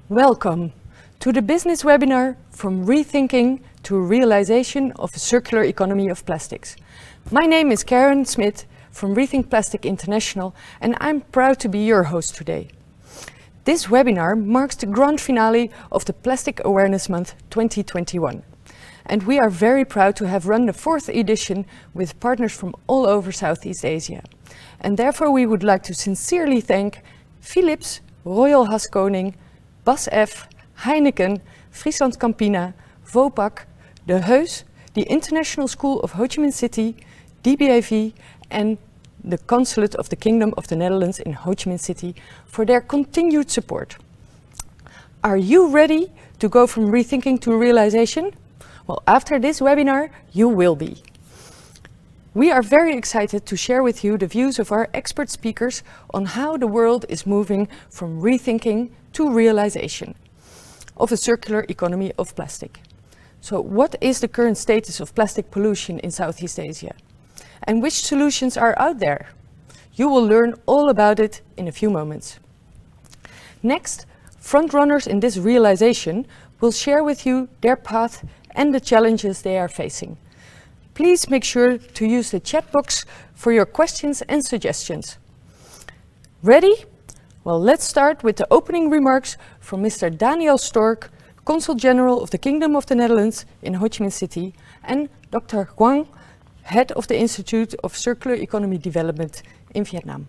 Welcome to the business webinar From ReThinking to Realisation of a Circular Economy of Plastics. My name is Karen Smit from Rethink Plastic International, and I'm proud to be your host today. This webinar marks the grand finale of the Plastic Awareness Month 2021. And we are very proud to have run the 4th edition with partners from all over Southeast Asia. And therefore we would like to sincerely thank Philips, Royal Haskoning, BASF, Heineken, Friesland Campina, Vopak, De Heus, the International School of Ho Chi Minh City, DBAV, and the Consulate of the Kingdom of the Netherlands in Ho Chi Minh City for their continued support. Are you ready to go from rethinking to realization? Well, after this webinar, you will be. We are very excited to share with you the views of our expert speakers on how the world is moving from rethinking to realization of a circular economy of plastic. So what is the current status of plastic pollution in Southeast Asia? And which solutions are out there? You will learn all about it in a few moments. Next, frontrunners in this realization will share with you their path and the challenges they are facing. Please make sure to use the chat box for your questions and suggestions. Ready? Well, let's start with the opening remarks from Mr. Daniel Stork, Consul General of the Kingdom of the Netherlands in Ho Chi Minh City, and Dr. Huang, Head of the Institute of Circular Economy Development in Vietnam.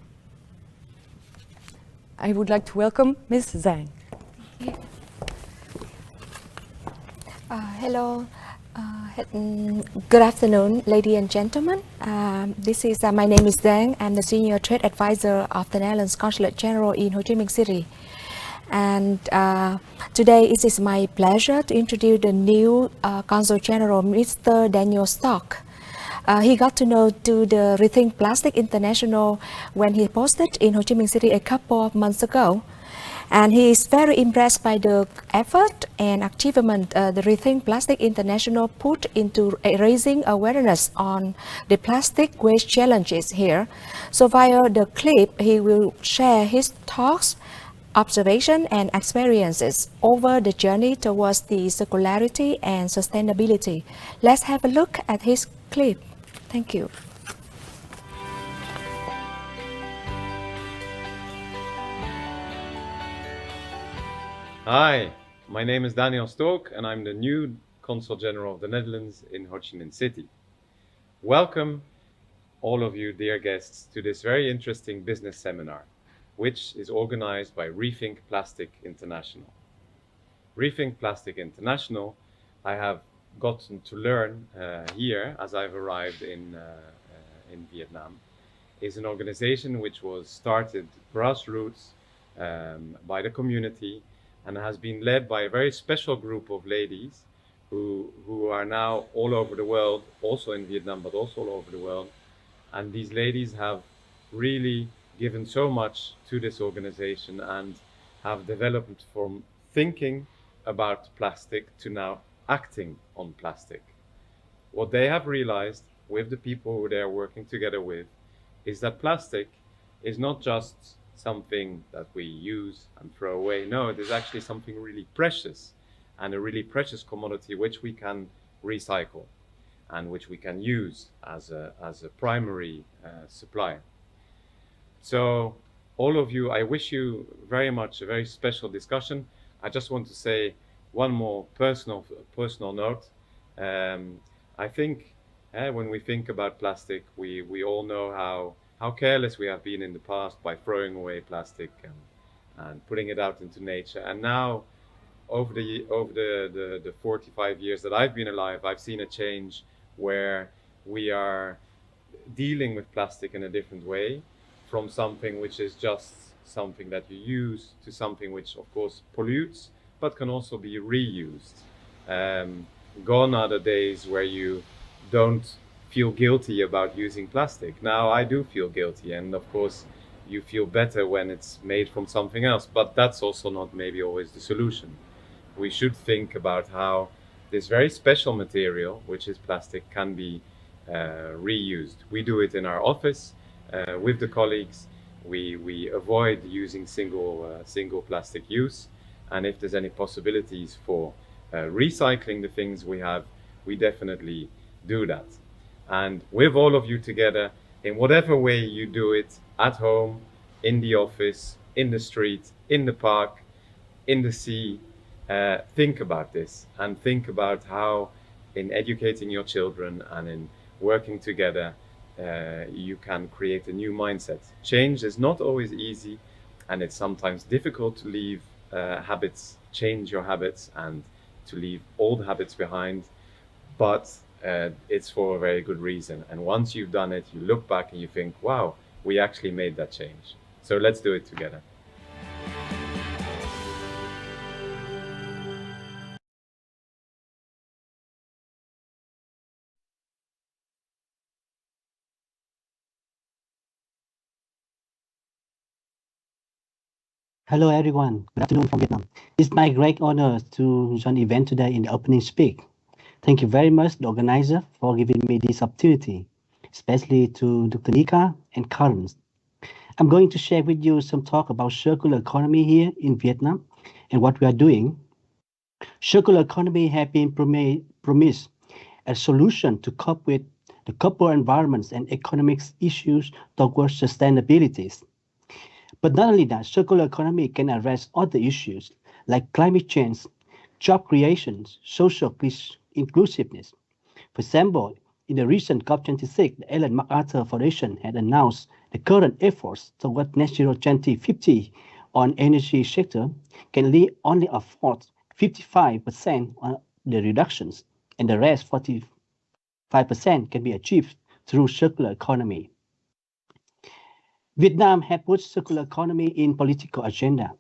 I would like to welcome Ms. Zhang. Hello. Good afternoon, ladies and gentlemen. My name is Zhang. I'm the Senior Trade Advisor of the Netherlands Consulate General in Ho Chi Minh City. And today it is my pleasure to introduce the new Consul General, Mr. Daniel Stork. He got to know to the Rethink Plastic International when he posted in Ho Chi Minh City a couple of months ago. And he is very impressed by the effort and achievement the Rethink Plastic International put into raising awareness on the plastic waste challenges here. So via the clip, he will share his thoughts, observation and experiences over the journey towards the circularity and sustainability. Let's have a look at his clip. Thank you. Hi, my name is Daniel Stork and I'm the new Consul General of the Netherlands in Ho Chi Minh City. Welcome all of you dear guests to this very interesting business seminar, which is organized by Rethink Plastic International. Rethink Plastic International, I have gotten to learn here as I've arrived in Vietnam, is an organization which was started grassroots by the community and has been led by a very special group of ladies who are now all over the world, also in Vietnam, but also all over the world. And these ladies have really given so much to this organization and have developed from thinking about plastic to now acting on plastic. What they have realized with the people who they are working together with is that plastic is not just something that we use and throw away. No, it is actually something really precious and a really precious commodity which we can recycle and which we can use as a primary supply. So all of you, I wish you very much a very special discussion. I just want to say one more personal note. I think when we think about plastic, we all know how careless we have been in the past by throwing away plastic and putting it out into nature. And now, over the 45 years that I've been alive, I've seen a change where we are dealing with plastic in a different way, from something which is just something that you use to something which, of course, pollutes, but can also be reused. Gone are the days where you don't feel guilty about using plastic. Now I do feel guilty, and of course you feel better when it's made from something else, but that's also not maybe always the solution. We should think about how this very special material, which is plastic, can be reused. We do it in our office, with the colleagues, we avoid using single plastic use, and if there's any possibilities for recycling the things we have, we definitely do that. And with all of you together, in whatever way you do it, at home, in the office, in the street, in the park, in the sea, think about this and think about how, in educating your children and in working together, you can create a new mindset. Change is not always easy, and it's sometimes difficult to leave habits, change your habits, and to leave old habits behind. But it's for a very good reason. And once you've done it, you look back and you think, wow, we actually made that change. So let's do it together. Hello everyone, good afternoon from Vietnam. It's my great honor to join the event today in the opening speak. Thank you very much, the organizer, for giving me this opportunity, especially to Dr. Nika and Karen. I'm going to share with you some talk about circular economy here in Vietnam and what we are doing. Circular economy has been promised a solution to cope with the couple environments and economic issues towards sustainability. But not only that, circular economy can address other issues like climate change, job creation, social inclusiveness. For example, in the recent COP26, the Ellen MacArthur Foundation had announced the current efforts toward net zero 2050 on energy sector can only afford 55% on the reductions, and the rest 45% can be achieved through circular economy. Vietnam has put circular economy in political agenda.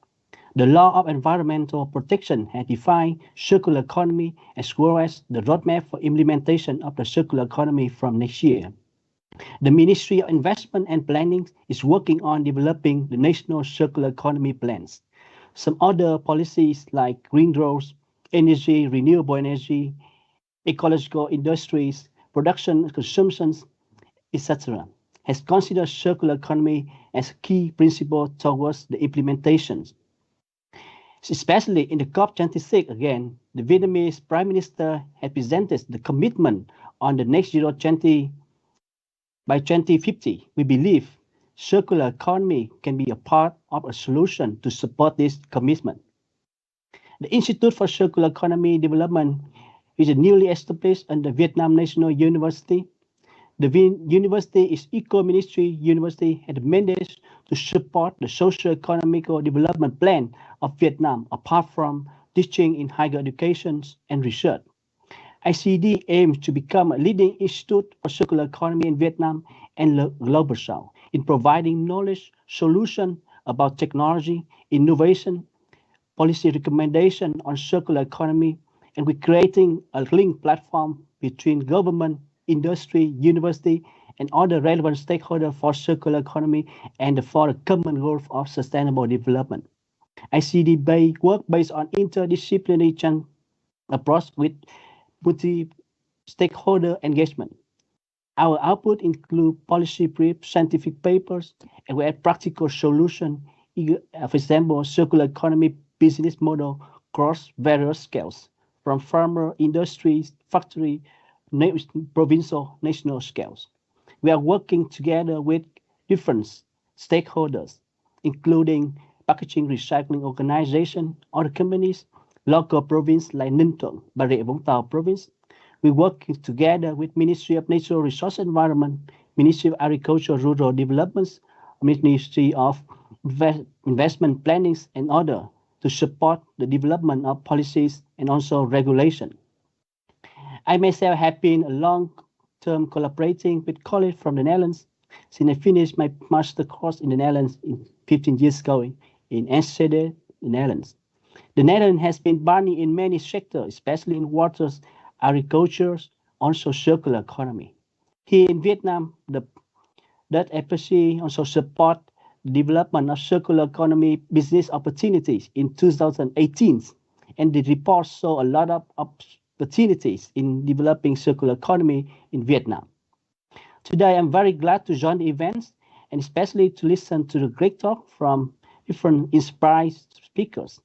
The law of environmental protection has defined circular economy as well as the roadmap for implementation of the circular economy from next year. The Ministry of Investment and Planning is working on developing the national circular economy plans. Some other policies like green growth, energy, renewable energy, ecological industries, production, consumptions, etc., has considered circular economy as a key principle towards the implementation. Especially in the COP26 again, the Vietnamese Prime Minister had presented the commitment on the net zero 20 by 2050. We believe circular economy can be a part of a solution to support this commitment. The Institute for Circular Economy Development is a newly established under Vietnam National University. The university is eco-ministry university and the mandate to support the socio-economic development plan of Vietnam, apart from teaching in higher education and research. ICD aims to become a leading institute for circular economy in Vietnam and the Global South in providing knowledge, solution about technology, innovation, policy recommendation on circular economy, and we're creating a link platform between government, industry, university, and other relevant stakeholders for circular economy and for the common goal of sustainable development. ICD work based on interdisciplinary approach with multi-stakeholder engagement. Our output include policy briefs, scientific papers, and we add practical solution, for example, circular economy business model across various scales, from farmer, industries, factory, provincial, national scales. We are working together with different stakeholders, including packaging recycling organization, other companies, local province like Ninh Thuận, Bà Rịa Vũng Tàu province. We work together with Ministry of Natural Resource Environment, Ministry of Agriculture, Rural Development, Ministry of Investment Planning, and others to support the development of policies and also regulation. I myself have been a long-term collaborating with colleagues from the Netherlands since I finished my master course in the Netherlands 15 years ago in Enschede, the Netherlands. The Netherlands has been pioneering in many sectors, especially in waters, agriculture, also circular economy. Here in Vietnam, the Dutch embassy also support the development of circular economy business opportunities in 2018, and the report saw a lot of opportunities in developing circular economy in Vietnam. Today, I'm very glad to join the event and especially to listen to the great talk from different inspired speakers.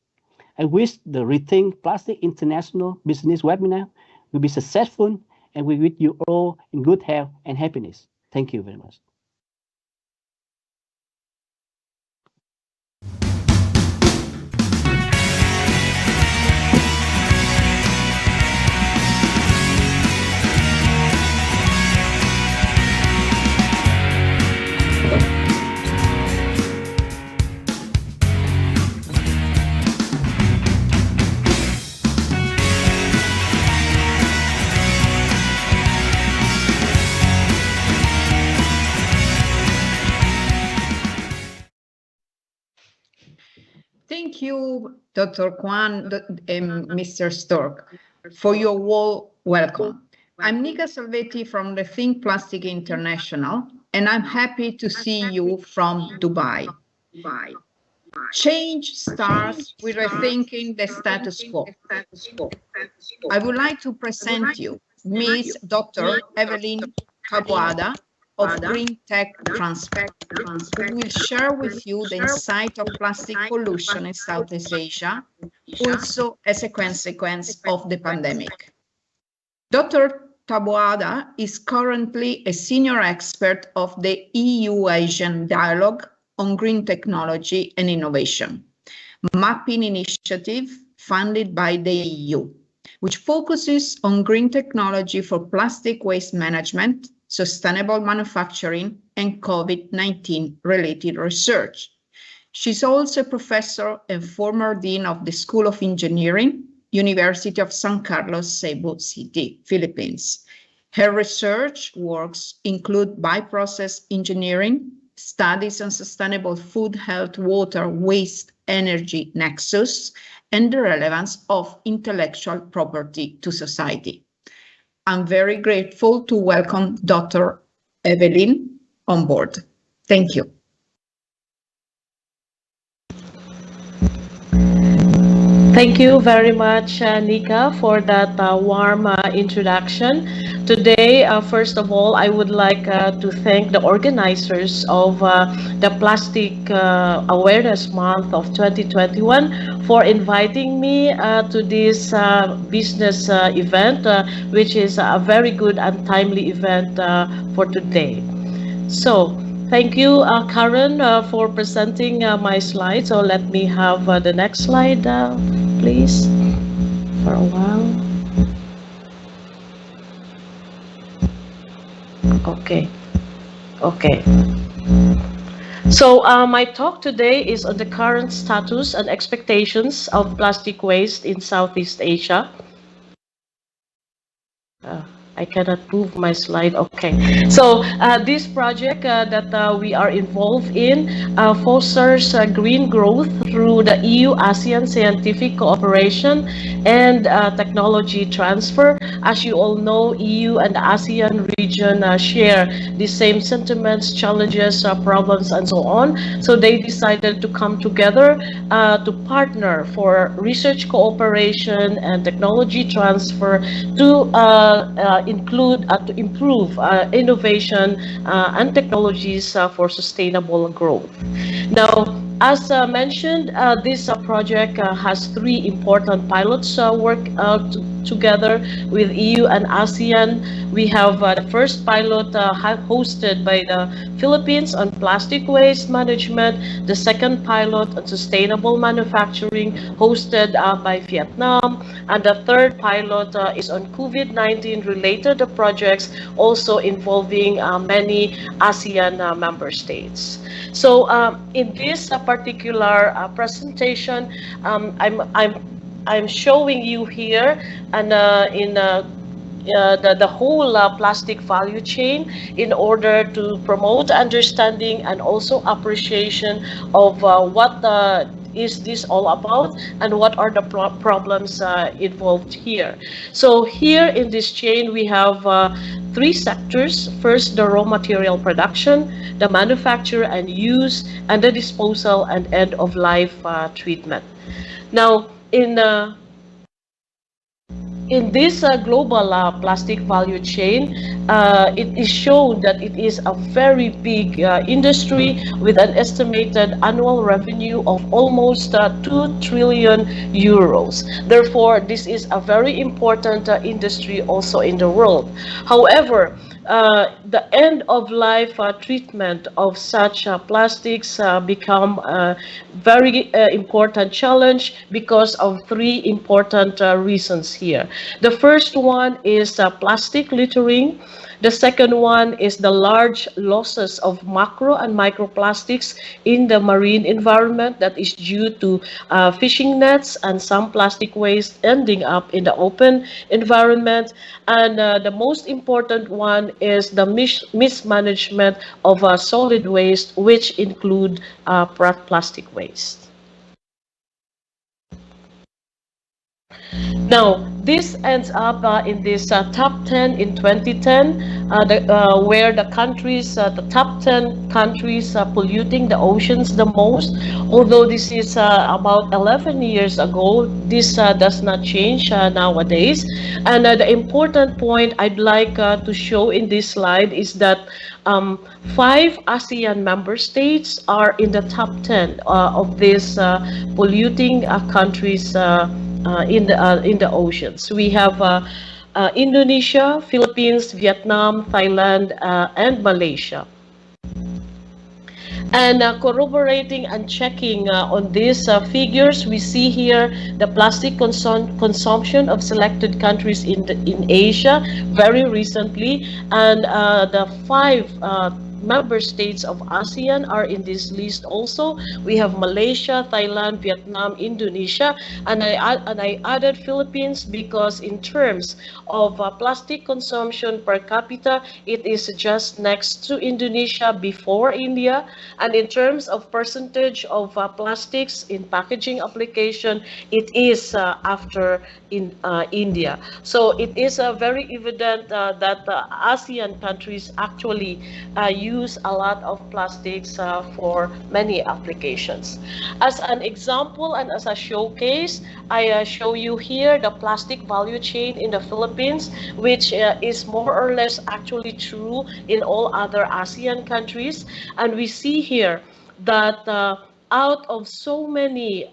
I wish the Rethink Plastic International Business Webinar will be successful, and we wish you all in good health and happiness. Thank you very much. Thank you, Dr. Kwan and Mr. Stork, for your warm welcome. I'm Nika Salvetti from Rethink Plastic International, and I'm happy to see you from Dubai. Change starts with rethinking the status quo. I would like to present you Ms. Dr. Evelyn Kabuada of Green Tech Transfer, who will share with you the insight of plastic pollution in Southeast Asia, also as a consequence of the pandemic. Dr. Taboada is currently a senior expert of the EU-Asian Dialogue on Green Technology and Innovation, mapping initiative funded by the EU, which focuses on green technology for plastic waste management, sustainable manufacturing, and COVID-19 related research. She's also a professor and former dean of the School of Engineering, University of San Carlos, Cebu City, Philippines. Her research works include bioprocess engineering, studies on sustainable food, health, water, waste, energy nexus, and the relevance of intellectual property to society. I'm very grateful to welcome Dr. Evelyn on board. Thank you. Thank you very much, Nika, for that warm introduction. Today, first of all, I would like to thank the organizers of the Plastic Awareness Month of 2021 for inviting me to this business event, which is a very good and timely event for today. So, thank you, Karen, for presenting my slides. So let me have the next slide, please, for a while. Okay. So my talk today is on the current status and expectations of plastic waste in Southeast Asia. I cannot move my slide. Okay. So this project that we are involved in fosters green growth through the EU-ASEAN scientific cooperation and technology transfer. As you all know, EU and the ASEAN region share the same sentiments, challenges, problems, and so on. So they decided to come together to partner for research cooperation and technology transfer to improve innovation and technologies for sustainable growth. Now, as mentioned, this project has three important pilots work together with EU and ASEAN. We have the first pilot hosted by the Philippines on plastic waste management, the second pilot on sustainable manufacturing hosted by Vietnam, and the third pilot is on COVID-19 related projects also involving many ASEAN member states. So in this particular presentation, I'm showing you here and in the whole plastic value chain in order to promote understanding and also appreciation of what is this all about and what are the problems involved here. So here in this chain we have three sectors. First, the raw material production, the manufacture and use, and the disposal and end of life treatment. Now, in In this global plastic value chain, it is shown that it is a very big industry with an estimated annual revenue of almost 2 trillion euros. Therefore, this is a very important industry also in the world. However, the end of life treatment of such plastics become a very important challenge because of three important reasons here. The first one is plastic littering. The second one is the large losses of macro and microplastics in the marine environment that is due to fishing nets and some plastic waste ending up in the open environment. And the most important one is the mismanagement of solid waste, which include plastic waste. Now, this ends up in this top 10 in 2010, where the countries, the top 10 countries polluting the oceans the most. Although this is about 11 years ago, this does not change nowadays. And the important point I'd like to show in this slide is that 5 ASEAN member states are in the top 10 of these polluting countries in the oceans. We have Indonesia, Philippines, Vietnam, Thailand, and Malaysia. And corroborating and checking on these figures, we see here the plastic consumption of selected countries in Asia very recently, and the 5 member states of ASEAN are in this list also. We have Malaysia, Thailand, Vietnam, Indonesia, and I added Philippines because in terms of plastic consumption per capita, it is just next to Indonesia before India, and in terms of percentage of plastics in packaging application, it is after in India. So it is very evident that ASEAN countries actually use a lot of plastics for many applications. As an example and as a showcase, I show you here the plastic value chain in the Philippines, which is more or less actually true in all other ASEAN countries. And we see here that out of so many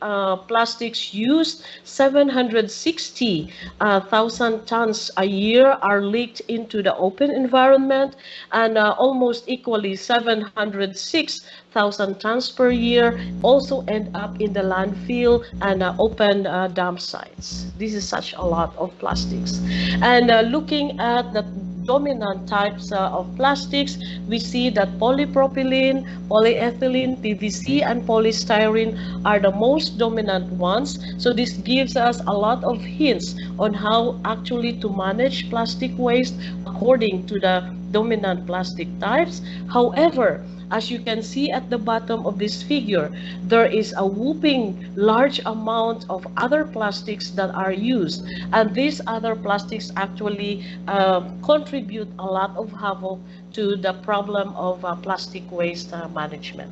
plastics used, 760,000 tons a year are leaked into the open environment, and almost equally 706,000 tons per year also end up in the landfill and open dump sites. This is such a lot of plastics. And looking at the dominant types of plastics, we see that polypropylene, polyethylene, PVC, and polystyrene are the most dominant ones. So this gives us a lot of hints on how actually to manage plastic waste according to the dominant plastic types. However, as you can see at the bottom of this figure, there is a whopping large amount of other plastics that are used. And these other plastics actually contribute a lot of havoc to the problem of plastic waste management.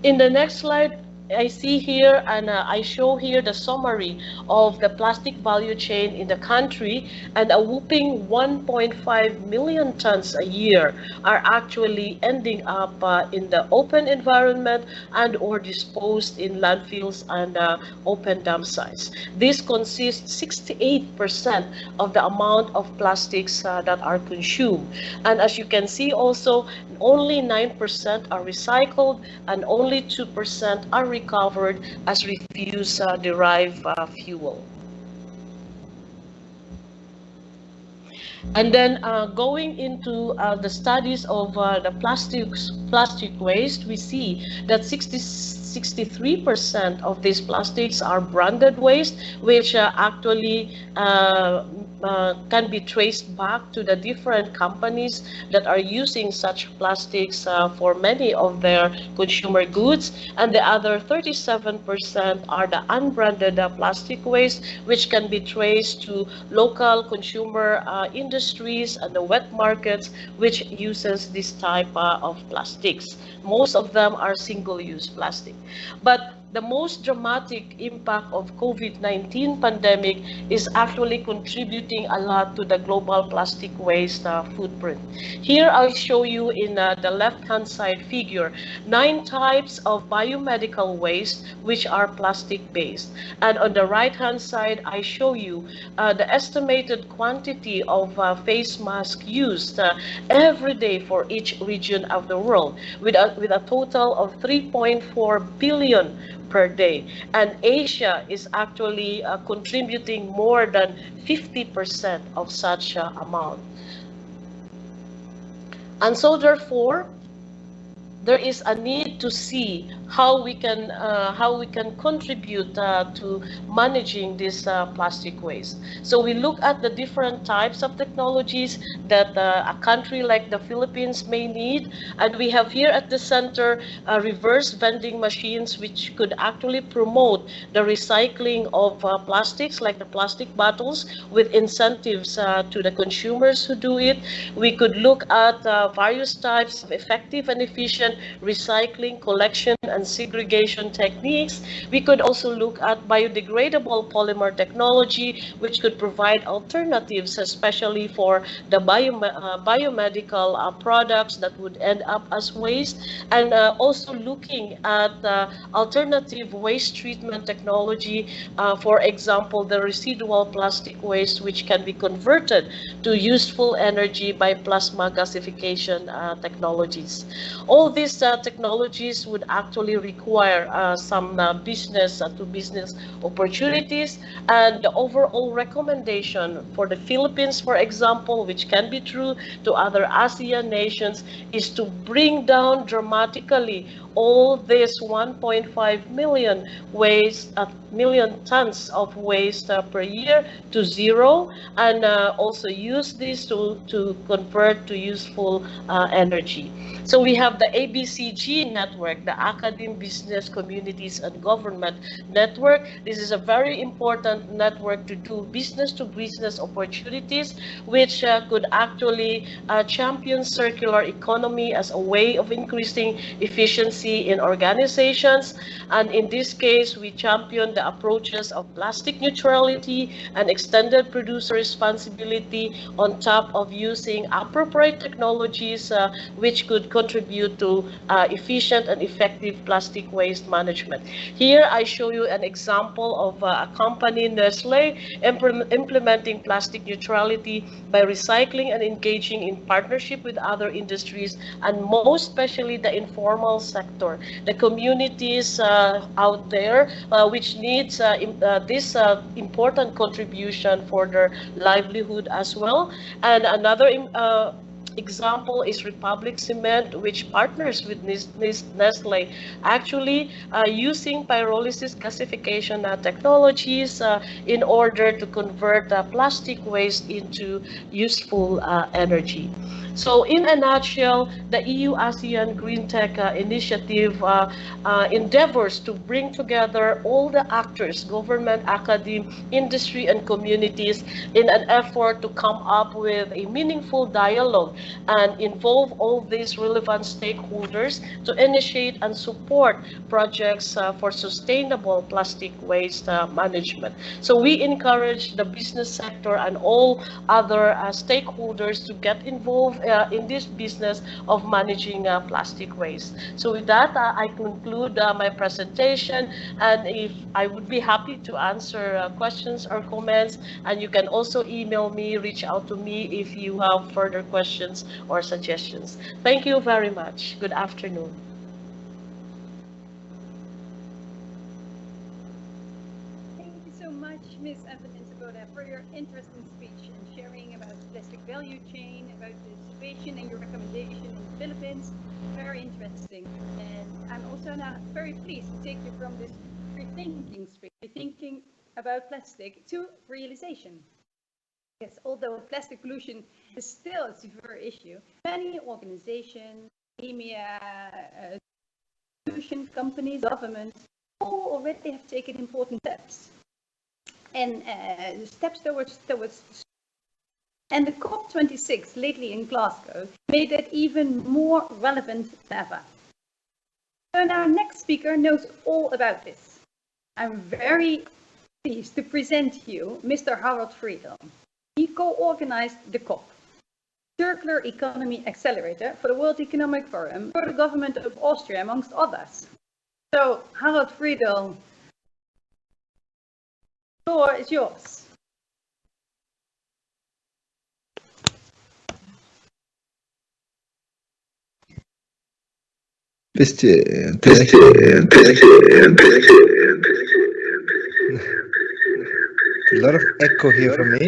In the next slide, I see here and I show here the summary of the plastic value chain in the country, and a whopping 1.5 million tons a year are actually ending up in the open environment and or disposed in landfills and open dump sites. This consists 68% of the amount of plastics that are consumed. And as you can see also, only 9% are recycled and only 2% are recovered as refuse-derived fuel. And then going into the studies of the plastic waste, we see that 63% of these plastics are branded waste, which actually can be traced back to the different companies that are using such plastics for many of their consumer goods. And the other 37% are the unbranded plastic waste, which can be traced to local consumer industries and the wet markets, which uses this type of plastics. Most of them are single-use plastic. But the most dramatic impact of COVID-19 pandemic is actually contributing a lot to the global plastic waste footprint. Here I'll show you in the left-hand side figure 9 types of biomedical waste which are plastic-based. And on the right-hand side, I show you the estimated quantity of face mask used every day for each region of the world, with a total of 3.4 billion per day. And Asia is actually contributing more than 50% of such amount. And so therefore, there is a need to see how we can contribute to managing this plastic waste. So we look at the different types of technologies that a country like the Philippines may need, and we have here at the center reverse vending machines which could actually promote the recycling of plastics like the plastic bottles with incentives to the consumers who do it. We could look at various types of effective and efficient recycling, collection, and segregation techniques. We could also look at biodegradable polymer technology, which could provide alternatives, especially for the biomedical products that would end up as waste, and also looking at alternative waste treatment technology, for example, the residual plastic waste, which can be converted to useful energy by plasma gasification technologies. All these technologies would actually require some business-to-business opportunities, and the overall recommendation for the Philippines, for example, which can be true to other ASEAN nations, is to bring down dramatically all this 1.5 million tons of waste per year to zero, and also use this to convert to useful energy. So we have the ABCG network, the Academic Business Communities and Government Network. This is a very important network to do business-to-business opportunities, which could actually champion circular economy as a way of increasing efficiency in organizations. And in this case, we champion the approaches of plastic neutrality and extended producer responsibility on top of using appropriate technologies which could contribute to efficient and effective plastic waste management. Here I show you an example of a company, Nestle, implementing plastic neutrality by recycling and engaging in partnership with other industries, and most especially the informal sector, the communities out there which needs this important contribution for their livelihood as well. And another example is Republic Cement, which partners with Nestle, actually using pyrolysis gasification technologies in order to convert plastic waste into useful energy. So in a nutshell, the EU-ASEAN Green Tech Initiative endeavors to bring together all the actors, government, academe, industry, and communities in an effort to come up with a meaningful dialogue and involve all these relevant stakeholders to initiate and support projects for sustainable plastic waste management. So we encourage the business sector and all other stakeholders to get involved in this business of managing plastic waste. So with that, I conclude my presentation, and if I would be happy to answer questions or comments, and you can also email me, reach out to me if you have further questions or suggestions. Thank you very much. Good afternoon. Thank you so much, Ms. Evelyn Saboda, for your interesting speech and sharing about the plastic value chain, about the situation and your recommendation in the Philippines. Very interesting. And I'm also now very pleased to take you from this rethinking space, rethinking about plastic, to realization. Yes, although plastic pollution is still a severe issue, many organizations, academia, institutions, companies, governments, all already have taken important steps. And steps towards and the COP26 lately in Glasgow made it even more relevant than ever. And our next speaker knows all about this. I'm very pleased to present to you Mr. Harald Friedel. He co-organized the COP, Circular Economy Accelerator for the World Economic Forum for the government of Austria, amongst others. So, Harald Friedel, the floor is yours. A lot of echo here for me.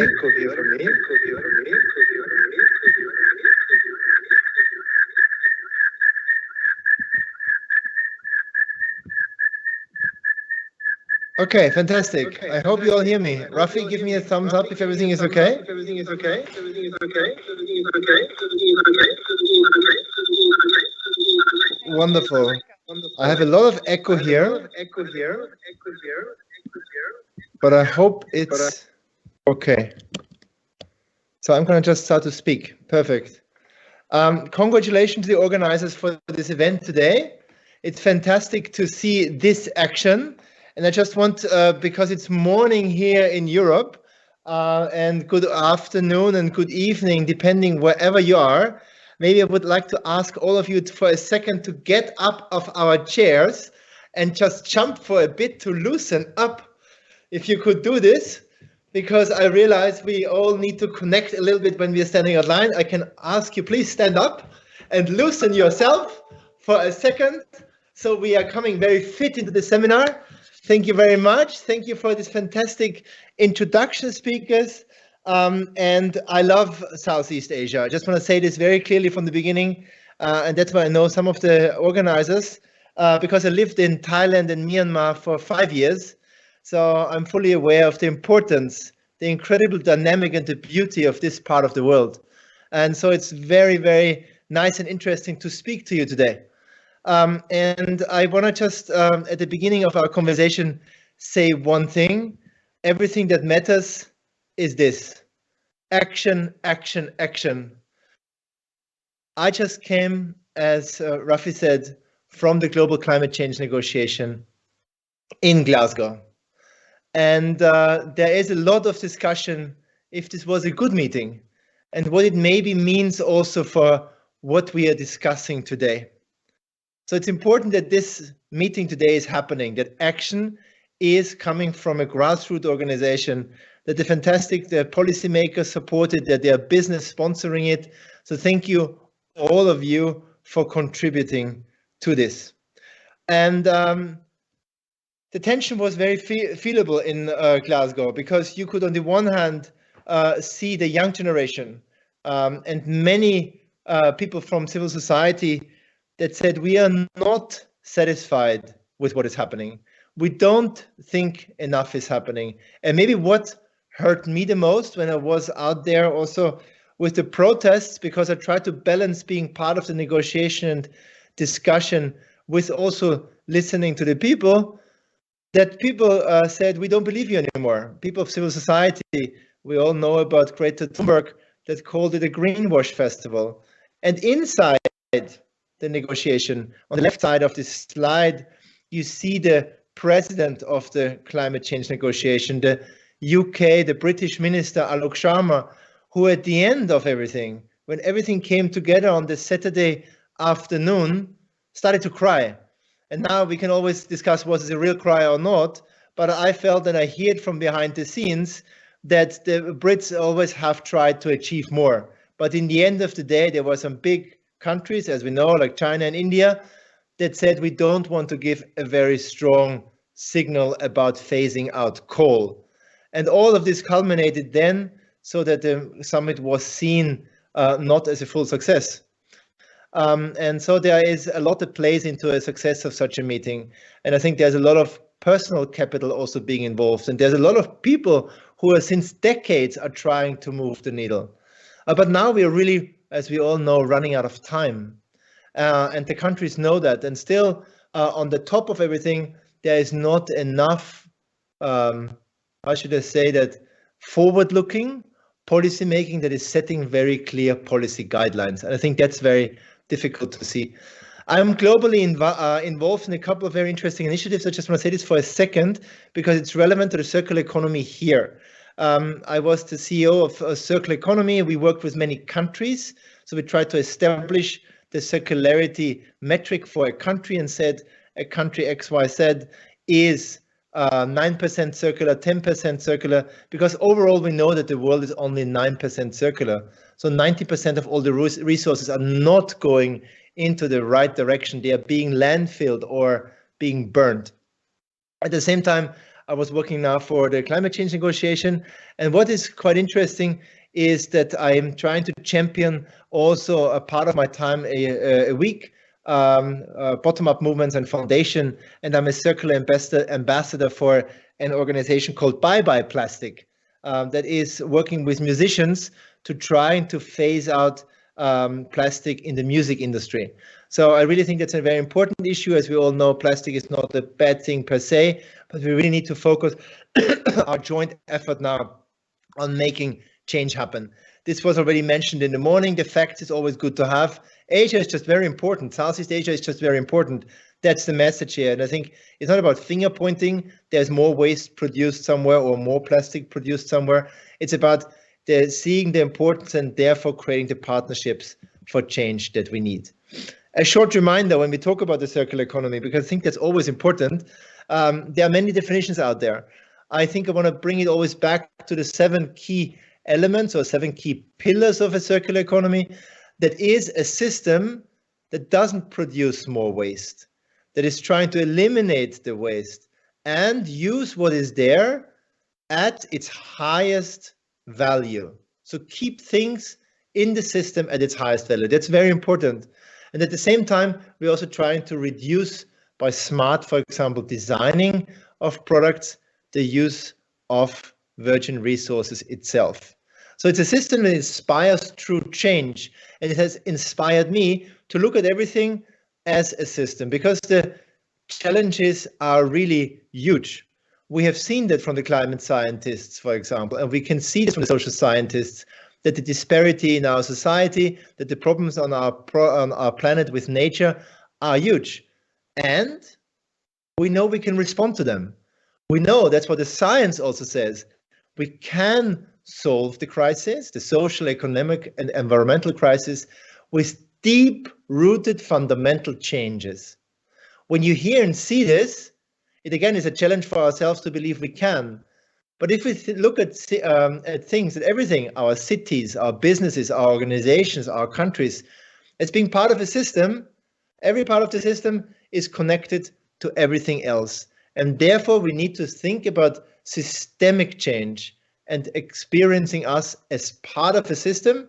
Okay, fantastic. I hope you all hear me. Rafi, give me a thumbs up if everything is okay. Wonderful. I have a lot of echo here, but I hope it's okay. So I'm going to just start to speak. Perfect. Congratulations to the organizers for this event today. It's fantastic to see this action. And I just want, because it's morning here in Europe, and good afternoon and good evening, depending wherever you are, maybe I would like to ask all of you for a second to get up of our chairs and just jump for a bit to loosen up. If you could do this, because I realize we all need to connect a little bit when we are standing online. I can ask you, please stand up and loosen yourself for a second. So we are coming very fit into the seminar. Thank you very much. Thank you for this fantastic introduction, speakers. And I love Southeast Asia. I just want to say this very clearly from the beginning. And that's why I know some of the organizers, because I lived in Thailand and Myanmar for 5 years. So I'm fully aware of the importance, the incredible dynamic and the beauty of this part of the world. And so it's very, very nice and interesting to speak to you today. And I want to just, at the beginning of our conversation, say one thing. Everything that matters is this: action, action, action. I just came, as Rafi said, from the global climate change negotiation in Glasgow. And there is a lot of discussion if this was a good meeting and what it maybe means also for what we are discussing today. So it's important that this meeting today is happening, that action is coming from a grassroots organization, that the fantastic policymakers supported, that their business sponsoring it. So thank you, all of you, for contributing to this. And the tension was very feelable in Glasgow, because you could, on the one hand, see the young generation and many people from civil society that said, we are not satisfied with what is happening. We don't think enough is happening. And maybe what hurt me the most when I was out there also with the protests, because I tried to balance being part of the negotiation and discussion with also listening to the people, that people said, we don't believe you anymore. People of civil society, we all know about Greta Thunberg, that called it a greenwash festival. And inside the negotiation, on the left side of this slide, you see the president of the climate change negotiation, the UK, the British minister, Alok Sharma, who at the end of everything, when everything came together on the Saturday afternoon, started to cry. And now we can always discuss was it a real cry or not, but I felt, and I hear it from behind the scenes, that the Brits always have tried to achieve more. But in the end of the day, there were some big countries, as we know, like China and India, that said we don't want to give a very strong signal about phasing out coal. And all of this culminated then so that the summit was seen not as a full success. And so there is a lot that plays into a success of such a meeting. And I think there's a lot of personal capital also being involved. And there's a lot of people who are since decades are trying to move the needle. But now we are really, as we all know, running out of time. And the countries know that. And still, on the top of everything, there is not enough, how should I say that, forward-looking policy making that is setting very clear policy guidelines. And I think that's very difficult to see. I'm globally involved in a couple of very interesting initiatives. I just want to say this for a second because it's relevant to the circular economy here. I was the CEO of a circular economy. We worked with many countries. So we tried to establish the circularity metric for a country and said a country XYZ is 9% circular, 10% circular, because overall we know that the world is only 9% circular. So 90% of all the resources are not going into the right direction. They are being landfilled or being burned. At the same time, I was working now for the climate change negotiation. And what is quite interesting is that I'm trying to champion also a part of my time a week, bottom-up movements and foundation. And I'm a circular ambassador for an organization called Bye Bye Plastic that is working with musicians to try to phase out plastic in the music industry. So I really think that's a very important issue. As we all know, plastic is not a bad thing per se, but we really need to focus our joint effort now on making change happen. This was already mentioned in the morning. The facts is always good to have. Asia is just very important. Southeast Asia is just very important. That's the message here. And I think it's not about finger pointing. There's more waste produced somewhere or more plastic produced somewhere. It's about seeing the importance and therefore creating the partnerships for change that we need. A short reminder when we talk about the circular economy, because I think that's always important. There are many definitions out there. I think I want to bring it always back to the 7 key elements or 7 key pillars of a circular economy. That is a system that doesn't produce more waste, that is trying to eliminate the waste and use what is there at its highest value. So keep things in the system at its highest value. That's very important. And at the same time, we're also trying to reduce by smart, for example, designing of products, the use of virgin resources itself. So it's a system that inspires true change. And it has inspired me to look at everything as a system because the challenges are really huge. We have seen that from the climate scientists, for example, and we can see this from the social scientists, that the disparity in our society, that the problems on our planet with nature are huge. And we know we can respond to them. We know that's what the science also says. We can solve the crisis, the social, economic, and environmental crisis, with deep-rooted fundamental changes. When you hear and see this, it again is a challenge for ourselves to believe we can. But if we look at things, at everything, our cities, our businesses, our organizations, our countries, as being part of a system, every part of the system is connected to everything else. And therefore, we need to think about systemic change and experiencing us as part of a system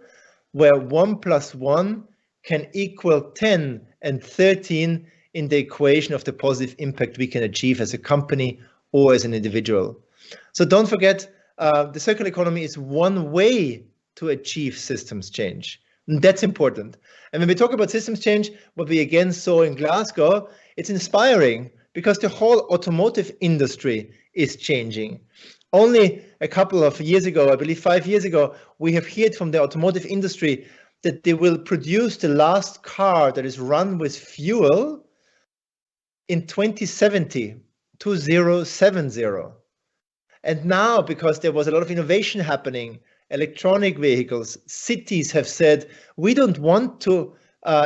where 1 + 1 can equal 10 and 13 in the equation of the positive impact we can achieve as a company or as an individual. So don't forget, the circular economy is one way to achieve systems change. And that's important. And when we talk about systems change, what we again saw in Glasgow, it's inspiring because the whole automotive industry is changing. Only a couple of years ago, I believe 5 years ago, we have heard from the automotive industry that they will produce the last car that is run with fuel in 2070, 2070. And now, because there was a lot of innovation happening, electronic vehicles, cities have said, we don't want to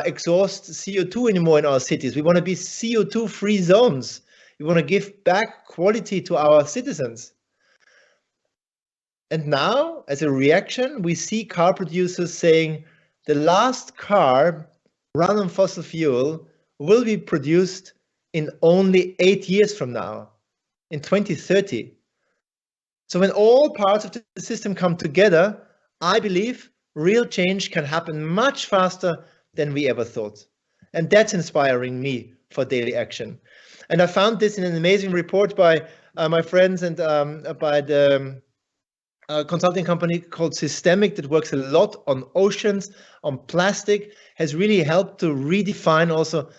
exhaust CO2 anymore in our cities. We want to be CO2-free zones. We want to give back quality to our citizens. And now, as a reaction, we see car producers saying the last car run on fossil fuel will be produced in only 8 years from now, in 2030. So when all parts of the system come together, I believe real change can happen much faster than we ever thought. And that's inspiring me for daily action. And I found this in an amazing report by my friends and by the consulting company called Systemic that works a lot on oceans, on plastic, has really helped to redefine also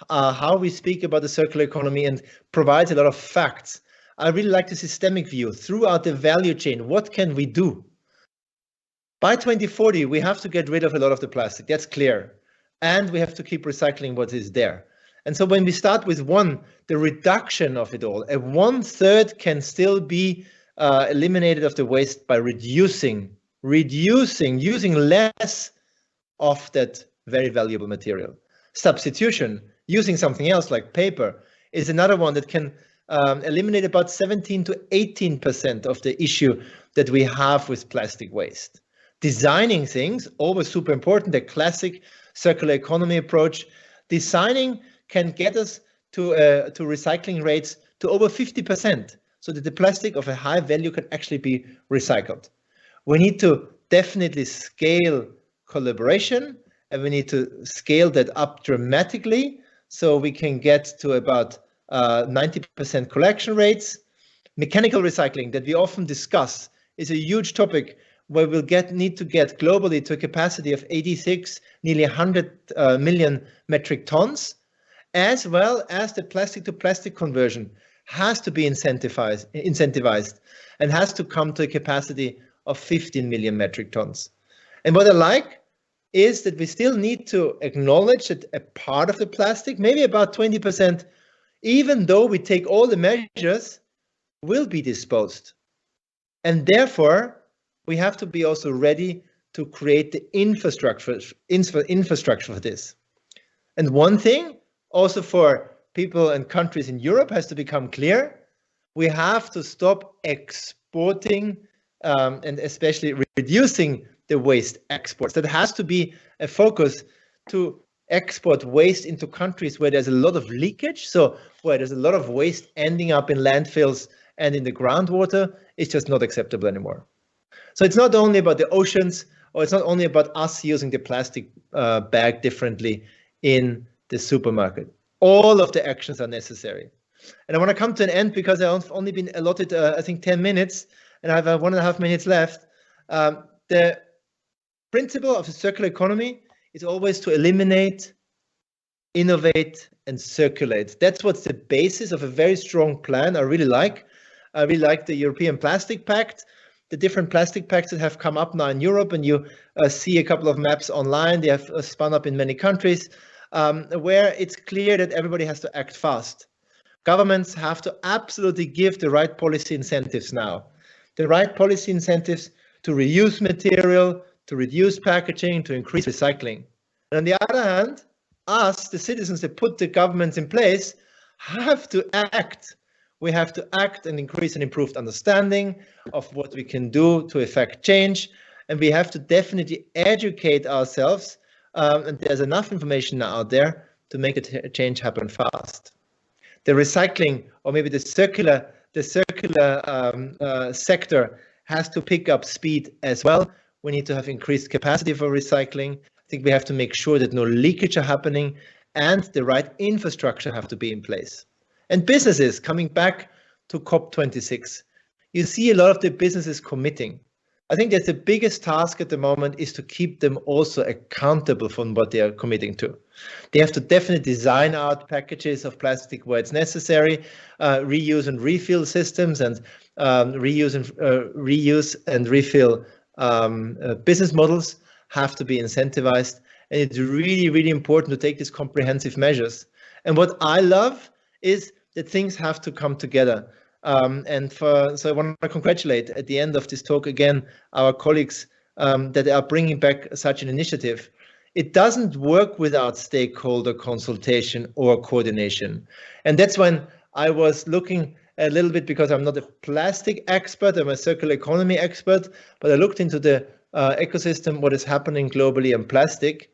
how we speak about the circular economy and provides a lot of facts. I really like the systemic view throughout the value chain. What can we do? By 2040, we have to get rid of a lot of the plastic. That's clear. and we have to keep recycling what is there. And so when we start with one, the reduction of it all, 1/3 can still be eliminated of the waste by reducing, using less of that very valuable material. Substitution, using something else like paper, is another one that can eliminate about 17 to 18% of the issue that we have with plastic waste. Designing things, always super important, the classic circular economy approach. Designing can get us to recycling rates to over 50%, so that the plastic of a high value can actually be recycled. We need to definitely scale collaboration, and we need to scale that up dramatically so we can get to about 90% collection rates. Mechanical recycling that we often discuss is a huge topic where we'll need to get globally to a capacity of 86, nearly 100 million metric tons, as well as the plastic to plastic conversion has to be incentivized and has to come to a capacity of 15 million metric tons. And what I like is that we still need to acknowledge that a part of the plastic, maybe about 20%, even though we take all the measures, will be disposed. And therefore, we have to be also ready to create the infrastructure for this. And one thing also for people and countries in Europe has to become clear. We have to stop exporting and especially reducing the waste exports. That has to be a focus to export waste into countries where there's a lot of leakage. So where there's a lot of waste ending up in landfills and in the groundwater, it's just not acceptable anymore. So it's not only about the oceans, or it's not only about us using the plastic bag differently in the supermarket. All of the actions are necessary. And I want to come to an end because I've only been allotted, I think, 10 minutes, and I have 1.5 minutes left. The principle of the circular economy is always to eliminate, innovate, and circulate. That's what's the basis of a very strong plan I really like. I really like the European Plastic Pact, the different plastic pacts that have come up now in Europe, and you see a couple of maps online. They have spun up in many countries where it's clear that everybody has to act fast. Governments have to absolutely give the right policy incentives now. The right policy incentives to reuse material, to reduce packaging, to increase recycling. And on the other hand, us, the citizens that put the governments in place, have to act. We have to act and increase an improved understanding of what we can do to effect change. And we have to definitely educate ourselves. And there's enough information out there to make the change happen fast. The recycling, or maybe the circular sector, has to pick up speed as well. We need to have increased capacity for recycling. I think we have to make sure that no leakage are happening, and the right infrastructure have to be in place. And businesses, coming back to COP26, you see a lot of the businesses committing. I think that the biggest task at the moment is to keep them also accountable for what they are committing to. They have to definitely design out packages of plastic where it's necessary, reuse and refill systems, and reuse and refill business models have to be incentivized. And it's really, really important to take these comprehensive measures. And what I love is that things have to come together. So I want to congratulate at the end of this talk again our colleagues that are bringing back such an initiative. It doesn't work without stakeholder consultation or coordination. And that's when I was looking a little bit, because I'm not a plastic expert, I'm a circular economy expert, but I looked into the ecosystem, what is happening globally in plastic.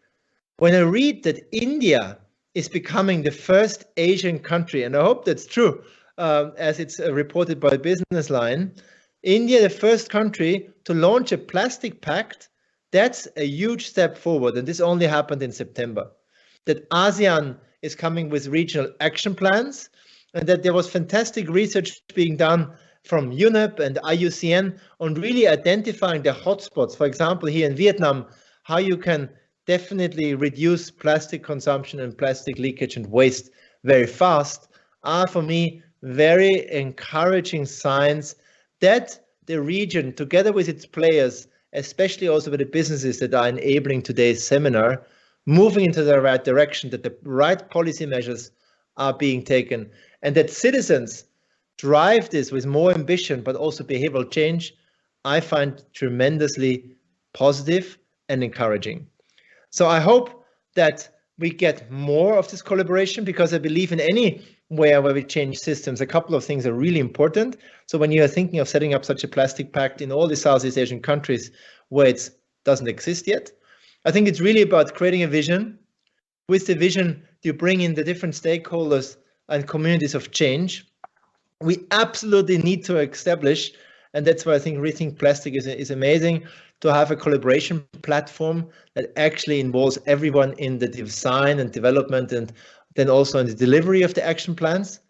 When I read that India is becoming the first Asian country, and I hope that's true, as it's reported by Business Line, India, the first country to launch a plastic pact, that's a huge step forward. And this only happened in September. That ASEAN is coming with regional action plans, and that there was fantastic research being done from UNEP and IUCN on really identifying the hotspots. For example, here in Vietnam, how you can definitely reduce plastic consumption and plastic leakage and waste very fast are, for me, very encouraging signs that the region, together with its players, especially also with the businesses that are enabling today's seminar, moving into the right direction, that the right policy measures are being taken, and that citizens drive this with more ambition, but also behavioral change, I find tremendously positive and encouraging. So I hope that we get more of this collaboration, because I believe in anywhere where we change systems, a couple of things are really important. So when you are thinking of setting up such a plastic pact in all the Southeast Asian countries where it doesn't exist yet, I think it's really about creating a vision. With the vision, you bring in the different stakeholders and communities of change. We absolutely need to establish, and that's why I think Rethink Plastic is amazing, to have a collaboration platform that actually involves everyone in the design and development, and then also in the delivery of the action plans.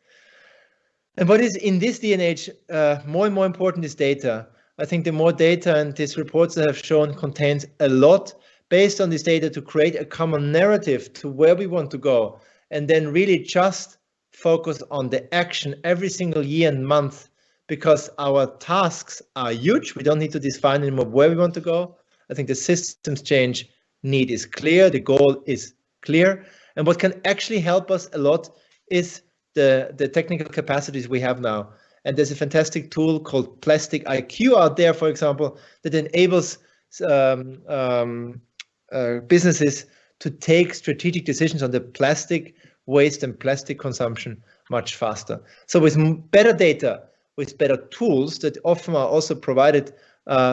And what is in this day and age more and more important is data. I think the more data, and these reports that have shown contains a lot based on this data to create a common narrative to where we want to go, and then really just focus on the action every single year and month, because our tasks are huge. We don't need to define anymore where we want to go. I think the systems change need is clear, the goal is clear, and what can actually help us a lot is the technical capacities we have now. And there's a fantastic tool called Plastic IQ out there, for example, that enables businesses to take strategic decisions on the plastic waste and plastic consumption much faster. So with better data, with better tools that often are also provided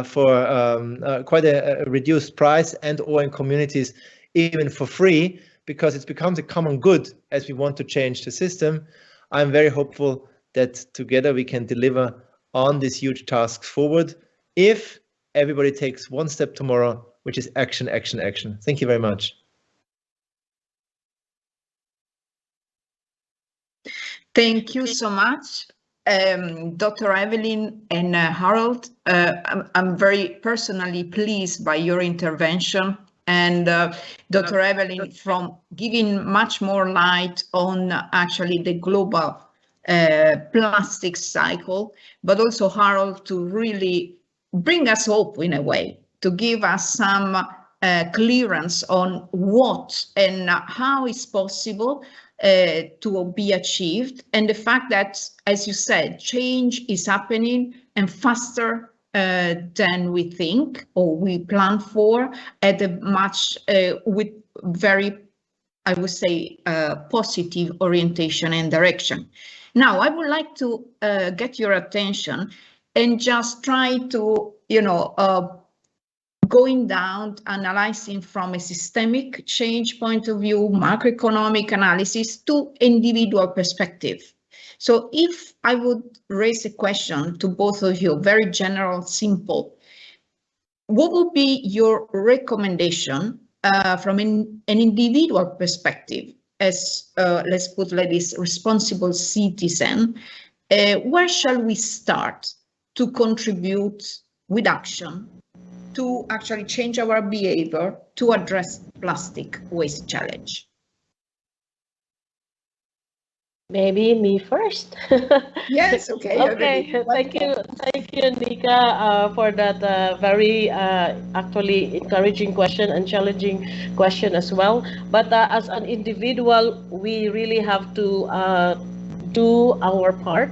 for quite a reduced price, and or in communities even for free, because it becomes a common good as we want to change the system, I'm very hopeful that together we can deliver on these huge tasks forward if everybody takes one step tomorrow, which is action, action, action. Thank you very much. Thank you so much, Dr. Evelyn and Harold. I'm very personally pleased by your intervention, and Dr. Evelyn from giving much more light on actually the global plastic cycle, but also Harold to really bring us hope in a way, to give us some clearance on what and how is possible to be achieved, and the fact that, as you said, change is happening and faster than we think or we plan for, at a much with very, I would say, positive orientation and direction. Now, I would like to get your attention and just try to, going down, analyzing from a systemic change point of view, macroeconomic analysis, to individual perspective. So if I would raise a question to both of you, very general, simple, what would be your recommendation from an individual perspective, as let's put like this, responsible citizen? Where shall we start to contribute with action to actually change our behavior to address plastic waste challenge? Maybe me first. Yes, okay. Okay, thank you, Nika, for that very actually encouraging question and challenging question as well. But as an individual, we really have to do our part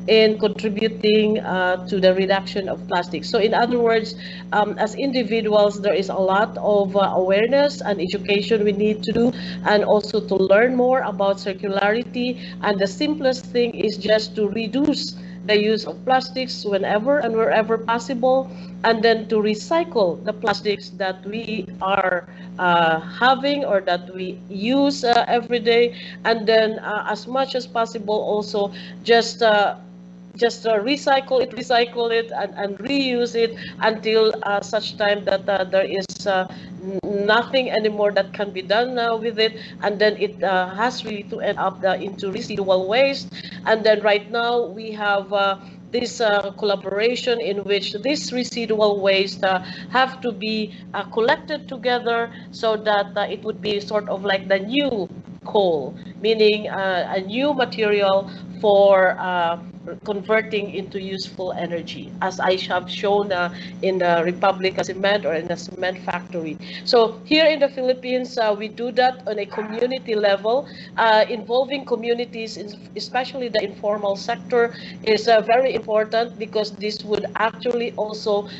in contributing to the reduction of plastic. So in other words, as individuals, there is a lot of awareness and education we need to do, and also to learn more about circularity. And the simplest thing is just to reduce the use of plastics whenever and wherever possible, and then to recycle the plastics that we are having or that we use every day, and then as much as possible also just recycle it and reuse it until such time that there is nothing anymore that can be done with it, and then it has really to end up into residual waste. And then right now we have this collaboration in which this residual waste have to be collected together, so that it would be sort of like the new coal meaning a new material for converting into useful energy, as I have shown in the Republic Cement or in the cement factory. So here in the Philippines, we do that on a community level, involving communities, especially the informal sector, is very important, because this would actually also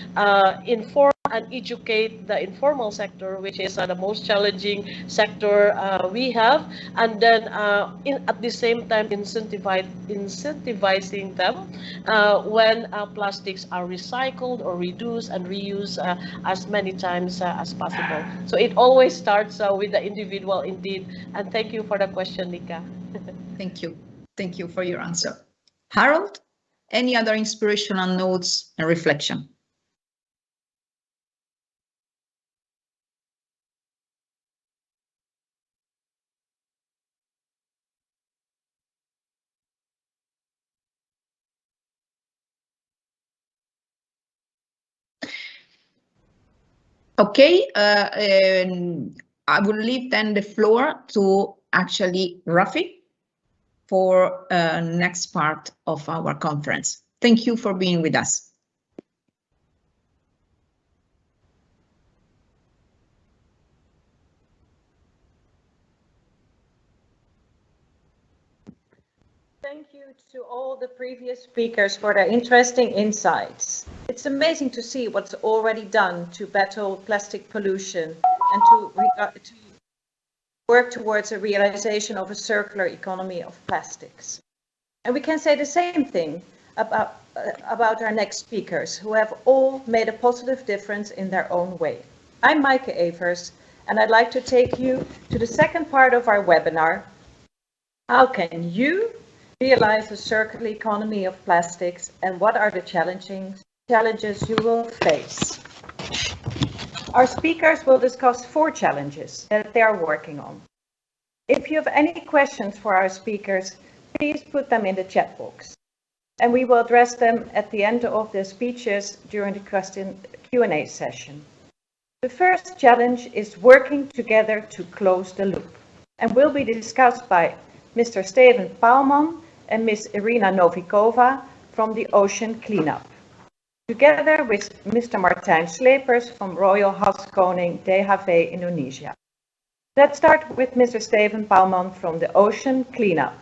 inform and educate the informal sector, which is the most challenging sector we have, and then at the same time incentivizing them when plastics are recycled or reduced and reused as many times as possible. So it always starts with the individual indeed. And thank you for the question, Nika. Thank you. Thank you for your answer. Harold, any other inspirational notes and reflection? Okay, I will leave then the floor to actually Rafi for next part of our conference. Thank you for being with us. Thank you to all the previous speakers for their interesting insights. It's amazing to see what's already done to battle plastic pollution and to work towards a realization of a circular economy of plastics. And we can say the same thing about our next speakers, who have all made a positive difference in their own way. I'm Maaike Evers, and I'd like to take you to the second part of our webinar. How can you realize a circular economy of plastics, and what are the challenges you will face? Our speakers will discuss 4 challenges that they are working on. If you have any questions for our speakers, please put them in the chat box, and we will address them at the end of the speeches during the Q&A session. The first challenge is working together to close the loop, and will be discussed by Mr. Steven Pauwman and Ms. Irina Novikova from the Ocean Cleanup, together with Mr. Martijn Slepers from Royal Haskoning DHV Indonesia. Let's start with Mr. Steven Pauwman from the Ocean Cleanup.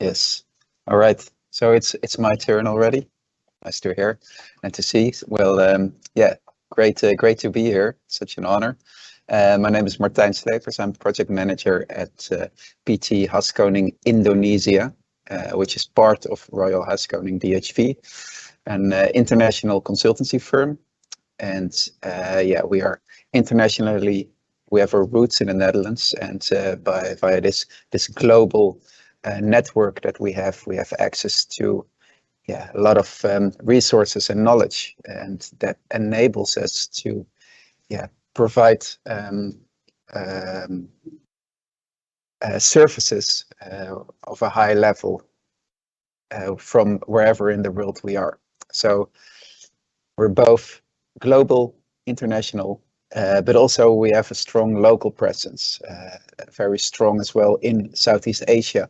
Yes. All right. So it's my turn already. Nice to hear and to see. Well, yeah, great to be here. Such an honor. My name is Martijn Slepers. I'm project manager at PT Haskoning Indonesia, which is part of Royal Haskoning DHV, an international consultancy firm. And yeah, we are internationally. We have our roots in the Netherlands, and via this global network that we have access to a lot of resources and knowledge, and that enables us to provide services of a high level from wherever in the world we are. So we're both global, international, But also we have a strong local presence, very strong as well in Southeast Asia.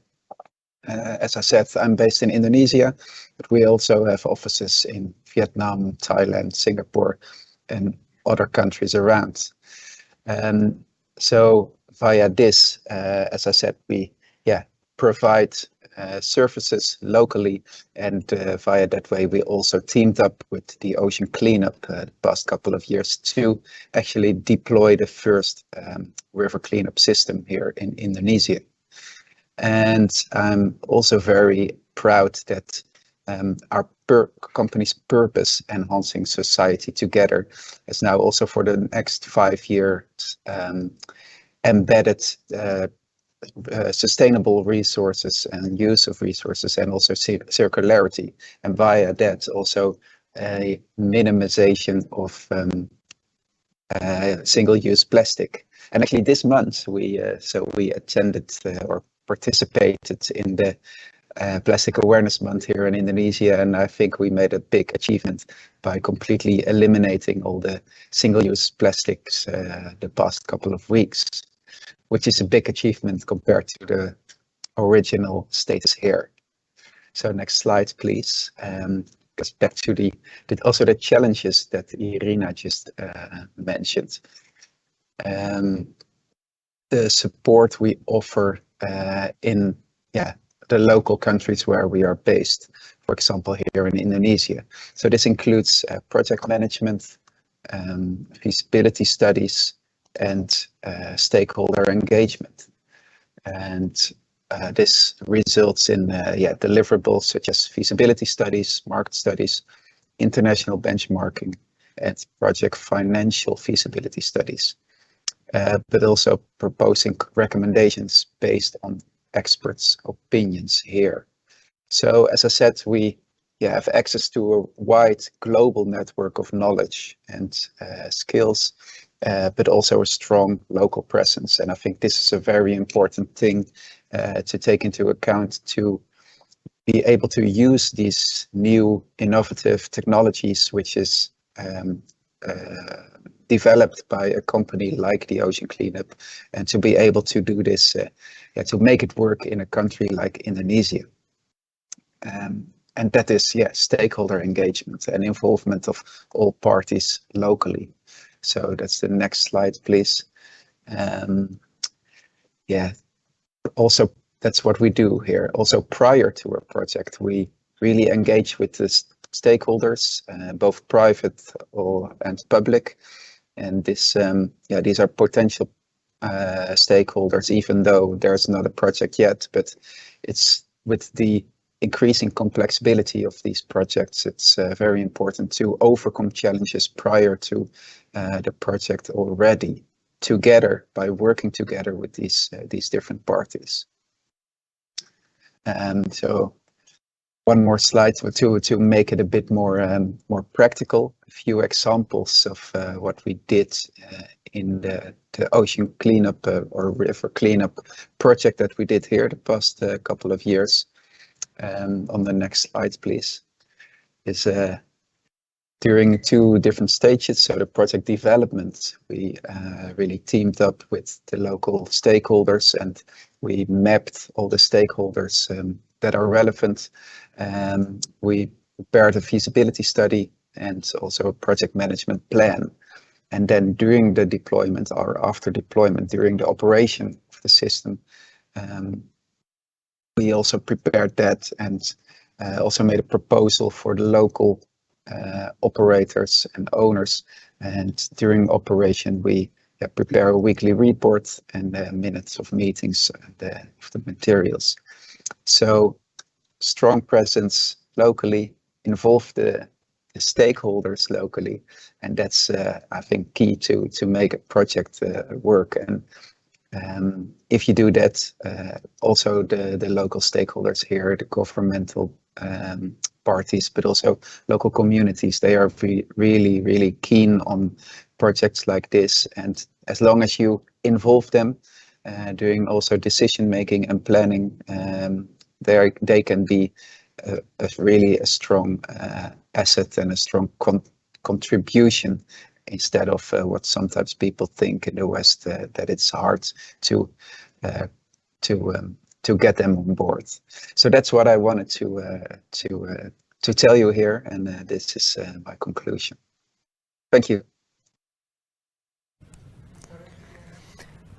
As I said, I'm based in Indonesia, but we also have offices in Vietnam, Thailand, Singapore, and other countries around. So via this, as I said, we provide services locally, and via that way we also teamed up with the ocean cleanup the past couple of years to actually deploy the first river cleanup system here in Indonesia. And I'm also very proud that our company's purpose, enhancing society together, is now also for the next 5 years embedded sustainable resources and use of resources, and also circularity, and via that also a minimization of single-use plastic. And actually this month we attended or participated in the Plastic Awareness Month here in Indonesia, and I think we made a big achievement by completely eliminating all the single-use plastics the past couple of weeks, which is a big achievement compared to the original status here. So next slide, please. Goes back to also the challenges that Irina just mentioned. The support we offer in the local countries where we are based, for example, here in Indonesia. So this includes project management, feasibility studies, and stakeholder engagement. And this results in deliverables such as feasibility studies, market studies, international benchmarking, and project financial feasibility studies, but also proposing recommendations based on experts' opinions here. So as I said, we have access to a wide global network of knowledge and skills, but also a strong local presence. And I think this is a very important thing to take into account, to be able to use these new innovative technologies, which is developed by a company like the Ocean Cleanup, and to be able to do this, to make it work in a country like Indonesia. And that is, stakeholder engagement and involvement of all parties locally. So that's the next slide, please. Also, that's what we do here. Also, prior to our project, we really engage with the stakeholders, both private and public. And this, these are potential stakeholders, even though there's not a project yet. But it's with the increasing complexity of these projects, it's very important to overcome challenges prior to the project already, together, by working together with these different parties. So one more slide to make it a bit more practical. A few examples of what we did in the ocean cleanup or river cleanup project that we did here the past couple of years. On the next slide, please, is during 2 different stages. So the project development, we really teamed up with the local stakeholders, and we mapped all the stakeholders that are relevant. We prepared a feasibility study and also a project management plan. And then during the deployment, or after deployment, during the operation of the system, we also prepared that, and also made a proposal for the local operators and owners. And during operation, we prepare a weekly report and minutes of meetings of the materials. So strong presence locally, involve the stakeholders locally, and that's I think key to make a project work. And if you do that, also the local stakeholders here, the governmental parties, but also local communities, they are really keen on projects like this. And as long as you involve them during also decision making and planning, they can be really a strong asset and a strong contribution instead of what sometimes people think in the West, that it's hard to get them on board. So that's what I wanted to tell you here, and this is my conclusion. Thank you.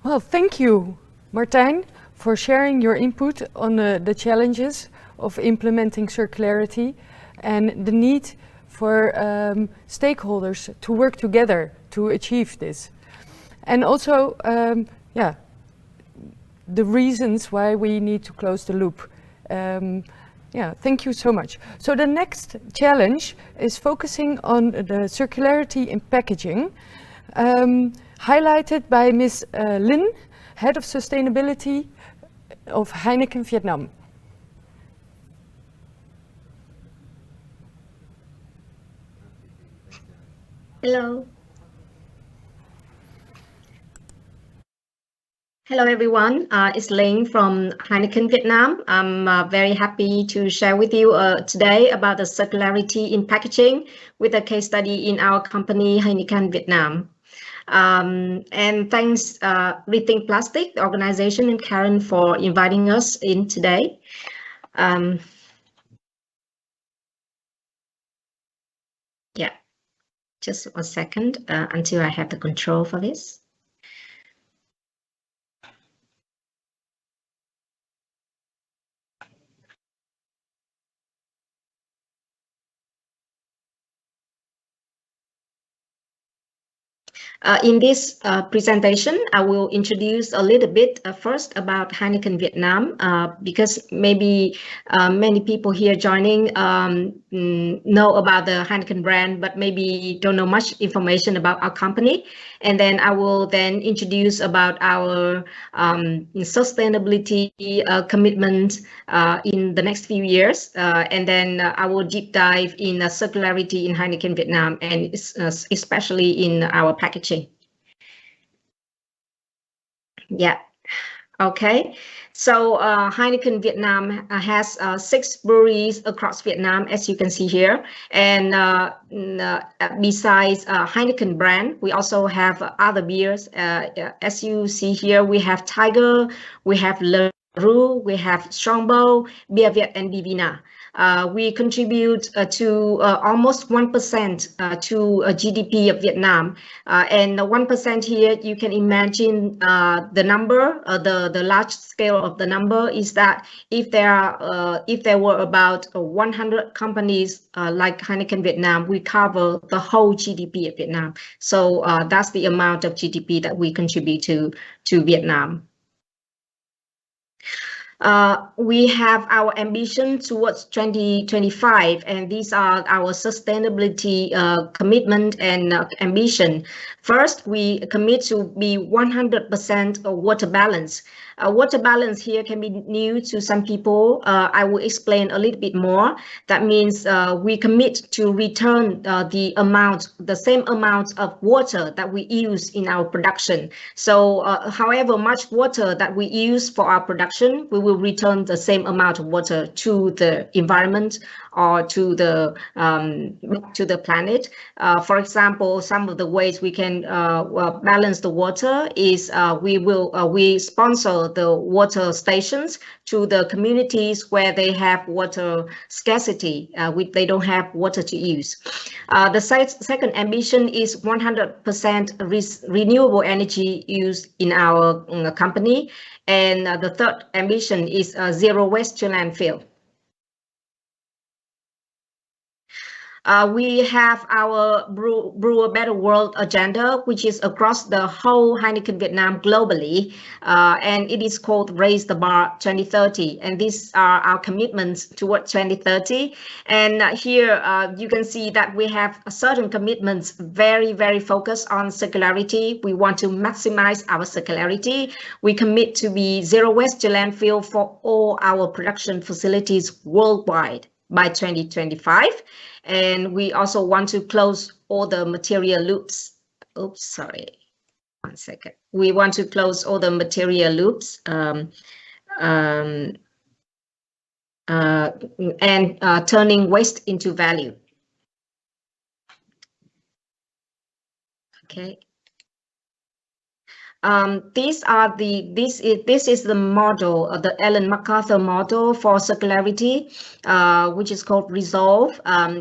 Well, thank you, Martijn, for sharing your input on the challenges of implementing circularity and the need for stakeholders to work together to achieve this. And also, yeah, the reasons why we need to close the loop. Yeah, thank you so much. So the next challenge is focusing on the circularity in packaging, highlighted by Ms. Lin, Head of Sustainability of Heineken Vietnam. Hello. Hello, everyone. It's Linh from Heineken Vietnam. I'm very happy to share with you today about the circularity in packaging with a case study in our company, Heineken Vietnam. And thanks Rethink Plastic, the organization, and Karen for inviting us in today. Yeah, just a second until I have the control for this. In this presentation, I will introduce a little bit first about Heineken Vietnam, because maybe many people here joining know about the Heineken brand, but maybe don't know much information about our company. And then I will then introduce about our sustainability commitment in the next few years. And then I will deep dive in circularity in Heineken Vietnam, and especially in our packaging. Yeah. Okay. So Heineken Vietnam has 6 breweries across Vietnam, as you can see here. And besides Heineken brand, we also have other beers. As you see here, we have Tiger, we have Le Roux, we have Strongbow, Beer Viet, and Bivina. We contribute to almost 1% to GDP of Vietnam, and 1% here, you can imagine the number, the large scale of the number is that if there were about 100 companies like Heineken Vietnam, we cover the whole GDP of Vietnam. So that's the amount of GDP that we contribute to Vietnam. We have our ambition towards 2025, and these are our sustainability commitment and ambition. First, we commit to be 100% water balance. Water balance here can be new to some people. I will explain a little bit more. That means we commit to return the same amount of water that we use in our production. So however much water that we use for our production, we will return the same amount of water to the environment or to the planet. For example, some of the ways we can balance the water is we sponsor the water stations to the communities where they have water scarcity, they don't have water to use. The second ambition is 100% renewable energy used in our company, and the third ambition is zero waste to landfill. We have our Brew a Better World agenda, which is across the whole Heineken Vietnam globally, and it is called Raise the Bar 2030. And these are our commitments towards 2030. And here you can see that we have certain commitments very, very focused on circularity. We want to maximize our circularity. We commit to be zero waste to landfill for all our production facilities worldwide by 2025. And we also want to close all the material loops. Oops, sorry, 1 second. We want to close all the material loops and turning waste into value. Okay. This is the model, the Ellen MacArthur model for circularity, which is called Resolve.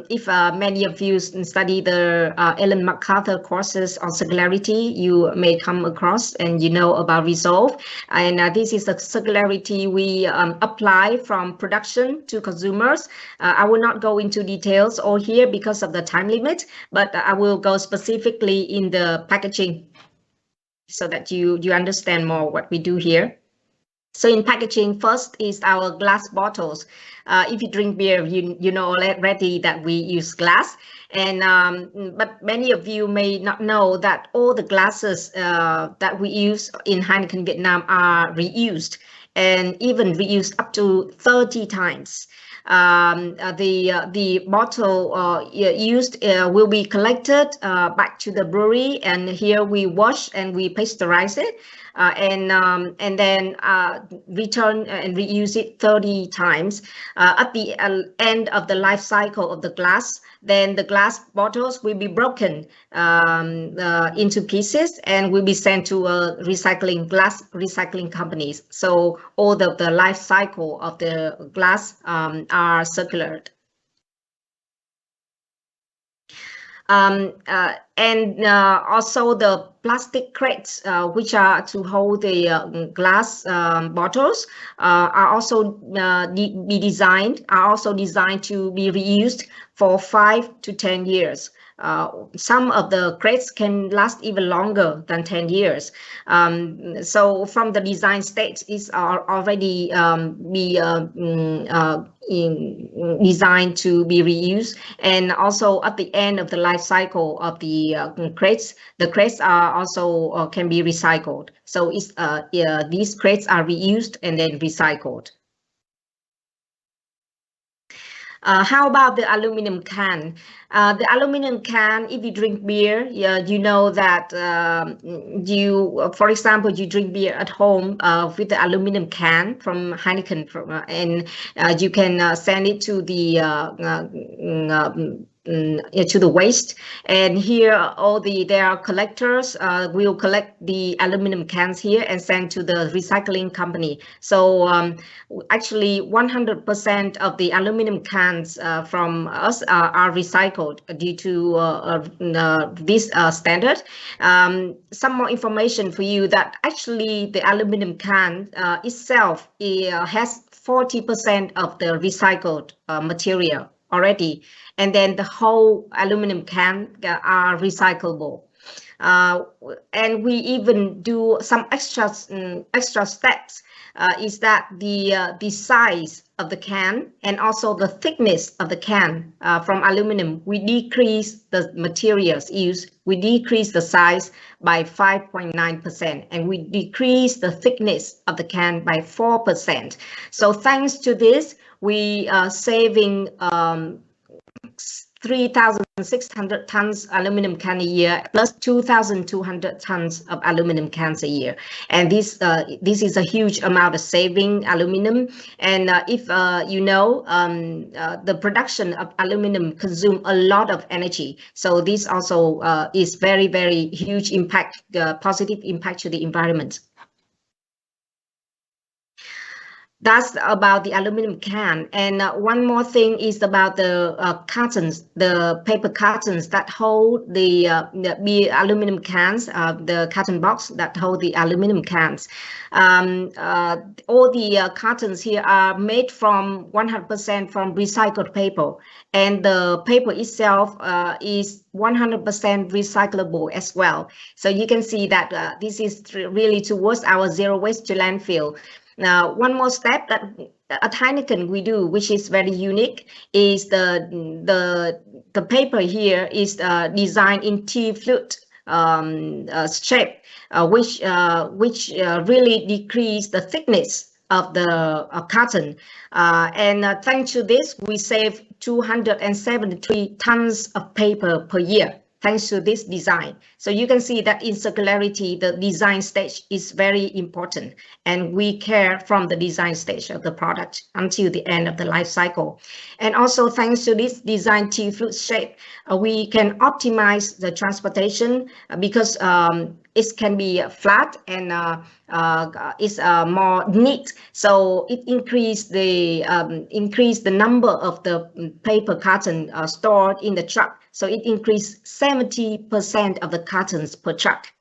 If many of you study the Ellen MacArthur courses on circularity, you may come across and you know about Resolve. And this is the circularity we apply from production to consumers. I will not go into details all here because of the time limit, but I will go specifically in the packaging, so that you understand more what we do here. So in packaging, first is our glass bottles. If you drink beer, you know already that we use glass. And but many of you may not know that all the glasses that we use in Heineken Vietnam are reused, and even reused up to 30 times. The bottle used will be collected back to the brewery, and here we wash and we pasteurize it, and then return and reuse it 30 times. At the end of the life cycle of the glass, then the glass bottles will be broken into pieces and will be sent to glass recycling companies. So all the life cycle of the glass are circular. And also the plastic crates, which are to hold the glass bottles, are also designed to be reused for 5 to 10 years. Some of the crates can last even longer than 10 years. So from the design stage, it's already designed to be reused. And also at the end of the life cycle of the crates are also can be recycled. So it's, these crates are reused and then recycled. How about the aluminum can? The aluminum can, if you drink beer, you know that for example, you drink beer at home with the aluminum can from Heineken, and you can send it to the waste. And here there are collectors will collect the aluminum cans here and send to the recycling company. So actually 100% of the aluminum cans from us are recycled due to this standard. Some more information for you that actually the aluminum can itself has 40% of the recycled material already, and then the whole aluminum can are recyclable. And we even do some extra steps. Is that the size of the can and also the thickness of the can from aluminum, we decrease the materials used, we decrease the size by 5.9%, and we decrease the thickness of the can by 4%. So thanks to this, we are saving 3,600 tons aluminum can a year, plus 2,200 tons of aluminum cans a year. And this is a huge amount of saving aluminum. And if you know, the production of aluminum consumes a lot of energy. So this also is very, very huge impact, positive impact to the environment. That's about the aluminum can. And one more thing is about the cartons, the paper cartons that hold the aluminum cans, the carton box that hold the aluminum cans. All the cartons here are made from 100% from recycled paper. And the paper itself is 100% recyclable as well. So you can see that this is really towards our zero waste to landfill. Now, one more step that at Heineken we do, which is very unique, is the paper here is designed in T-flute shape, which really decrease the thickness of the carton. And thanks to this, we save 273 tons of paper per year. thanks to this design. So you can see that in circularity, the design stage is very important, and we care from the design stage of the product until the end of the life cycle. And also thanks to this design T-flute shape, we can optimize the transportation because it can be flat and is more neat, so it increased the number of the paper carton stored in the truck. So it increased 70% of the cartons per truck.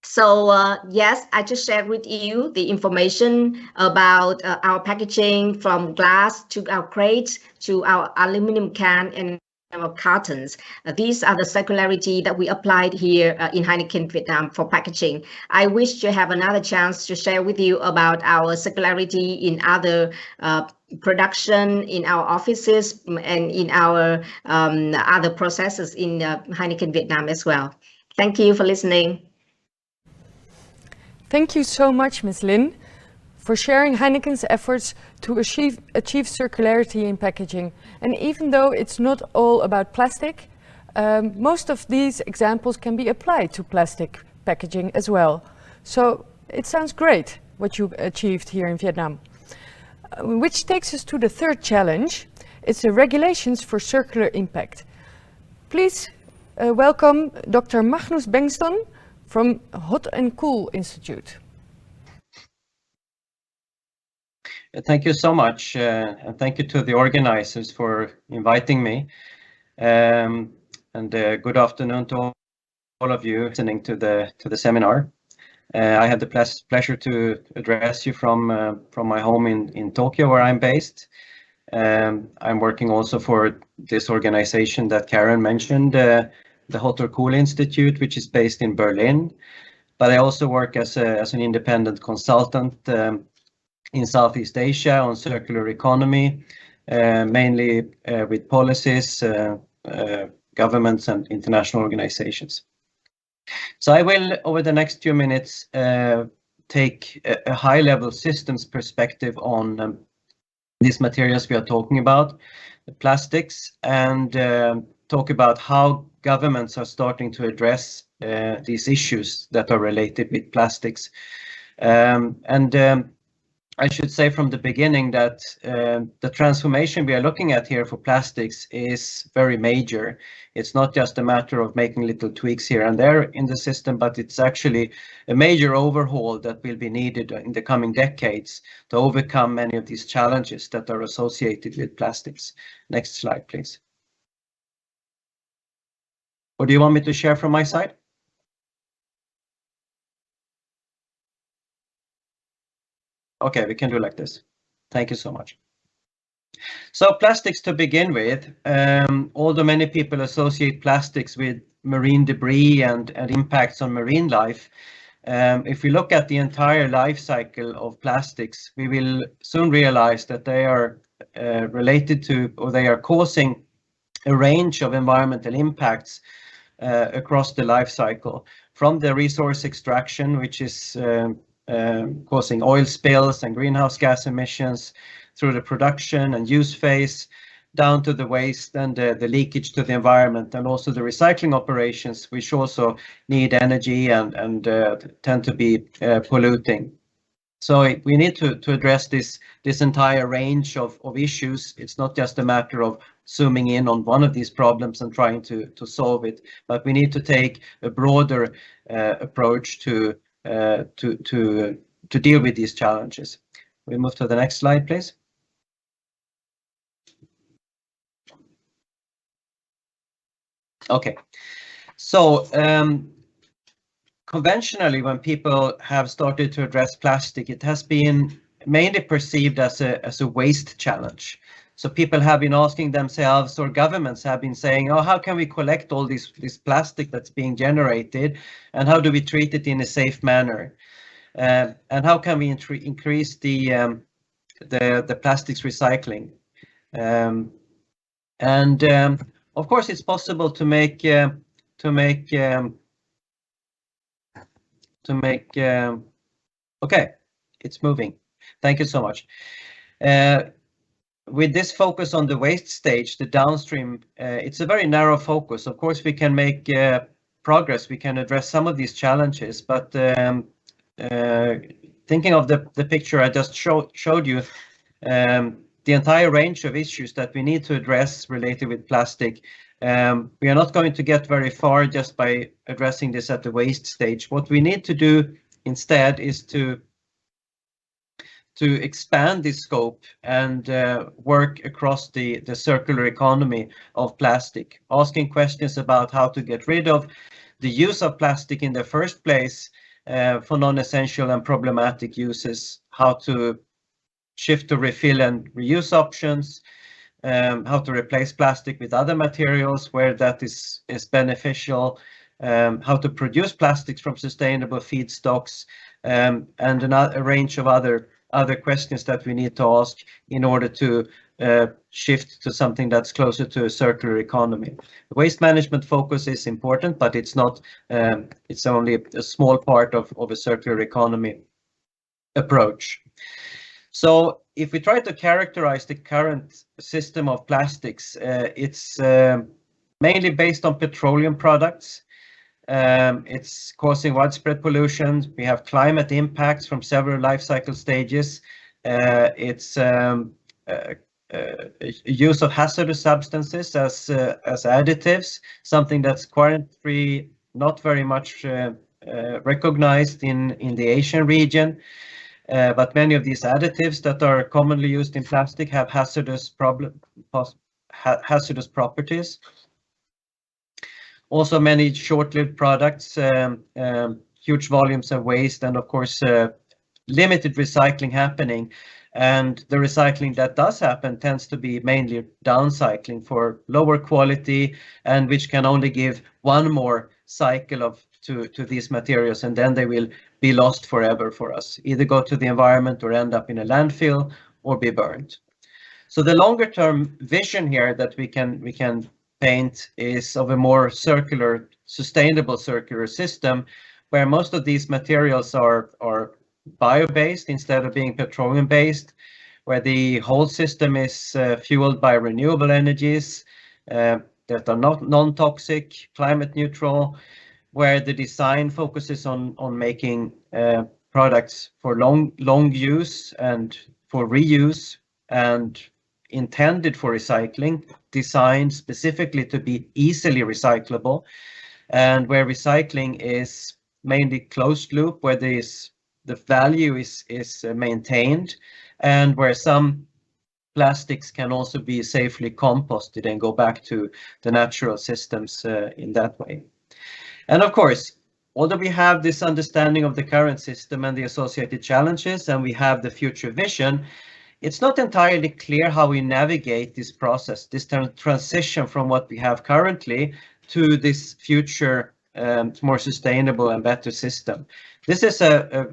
So yes, I just shared with you the information about our packaging, from glass to our crates to our aluminum can and our cartons. These are the circularity that we applied here in Heineken Vietnam for packaging. I wish to have another chance to share with you about our circularity in other production, in our offices, and in our other processes in Heineken Vietnam as well. Thank you for listening. Thank you so much, Ms. Lin, for sharing Heineken's efforts to achieve circularity in packaging. And even though it's not all about plastic, most of these examples can be applied to plastic packaging as well. So it sounds great what you achieved here in Vietnam. Which takes us to the third challenge. It's the regulations for circular impact. Please welcome Dr. Magnus Bengston from Hot and Cool Institute. Thank you so much, and thank you to the organizers for inviting me. And good afternoon to all of you listening to the seminar. I have the pleasure to address you from my home in Tokyo, where I'm based. I'm working also for this organization that Karen mentioned, the Hot or Cool Institute, which is based in Berlin. But I also work as an independent consultant in Southeast Asia on circular economy, mainly with policies, governments and international organizations. So I will, over the next few minutes, take a high-level systems perspective on these materials we are talking about, the plastics, and talk about how governments are starting to address these issues that are related with plastics. I should say from the beginning that the transformation we are looking at here for plastics is very major. It's not just a matter of making little tweaks here and there in the system, but it's actually a major overhaul that will be needed in the coming decades to overcome many of these challenges that are associated with plastics. Next slide, please. Or do you want me to share from my side? Okay, we can do like this. Thank you so much. So plastics to begin with, although many people associate plastics with marine debris and impacts on marine life, if we look at the entire life cycle of plastics, we will soon realize that they are related to, or they are causing a range of environmental impacts across the life cycle, from the resource extraction, which is causing oil spills and greenhouse gas emissions, through the production and use phase, down to the waste and the leakage to the environment, and also the recycling operations, which also need energy and tend to be polluting. So we need to address this entire range of issues. It's not just a matter of zooming in on one of these problems and trying to solve it, but we need to take a broader approach to deal with these challenges. We move to the next slide, please. Okay, so conventionally, when people have started to address plastic, it has been mainly perceived as a waste challenge. So people have been asking themselves, or governments have been saying, oh, how can we collect all this plastic that's being generated, and how do we treat it in a safe manner? And how can we increase the plastics recycling? Of course, it's possible to make okay, it's moving. Thank you so much. with this focus on the waste stage, the downstream, it's a very narrow focus. Of course, we can make progress. We can address some of these challenges, but thinking of the picture I just showed you, the entire range of issues that we need to address related with plastic, we are not going to get very far just by addressing this at the waste stage. What we need to do instead is to expand this scope and work across the circular economy of plastic, asking questions about how to get rid of the use of plastic in the first place for non-essential and problematic uses, how to shift to refill and reuse options, how to replace plastic with other materials where that is beneficial, how to produce plastics from sustainable feedstocks, and a range of other questions that we need to ask in order to shift to something that's closer to a circular economy. The waste management focus is important, but it's not. It's only a small part of a circular economy approach. So if we try to characterize the current system of plastics, it's mainly based on petroleum products. It's causing widespread pollution. We have climate impacts from several life cycle stages. It's use of hazardous substances as additives, something that's currently not very much recognized in the Asian region. But many of these additives that are commonly used in plastic have hazardous properties. Also, many short-lived products, huge volumes of waste, and of course, limited recycling happening. And the recycling that does happen tends to be mainly downcycling for lower quality, and which can only give one more cycle to these materials, and then they will be lost forever for us, either go to the environment or end up in a landfill or be burned. So the longer term vision here that we can paint is of a more circular, sustainable circular system, where most of these materials are bio-based instead of being petroleum-based, where the whole system is fueled by renewable energies that are not non-toxic, climate neutral, where the design focuses on making products for long use and for reuse and intended for recycling, designed specifically to be easily recyclable, and where recycling is mainly closed loop, where the value is maintained, and where some plastics can also be safely composted and go back to the natural systems in that way. And of course, although we have this understanding of the current system and the associated challenges, and we have the future vision, it's not entirely clear how we navigate this process, this transition from what we have currently to this future more sustainable and better system. This is a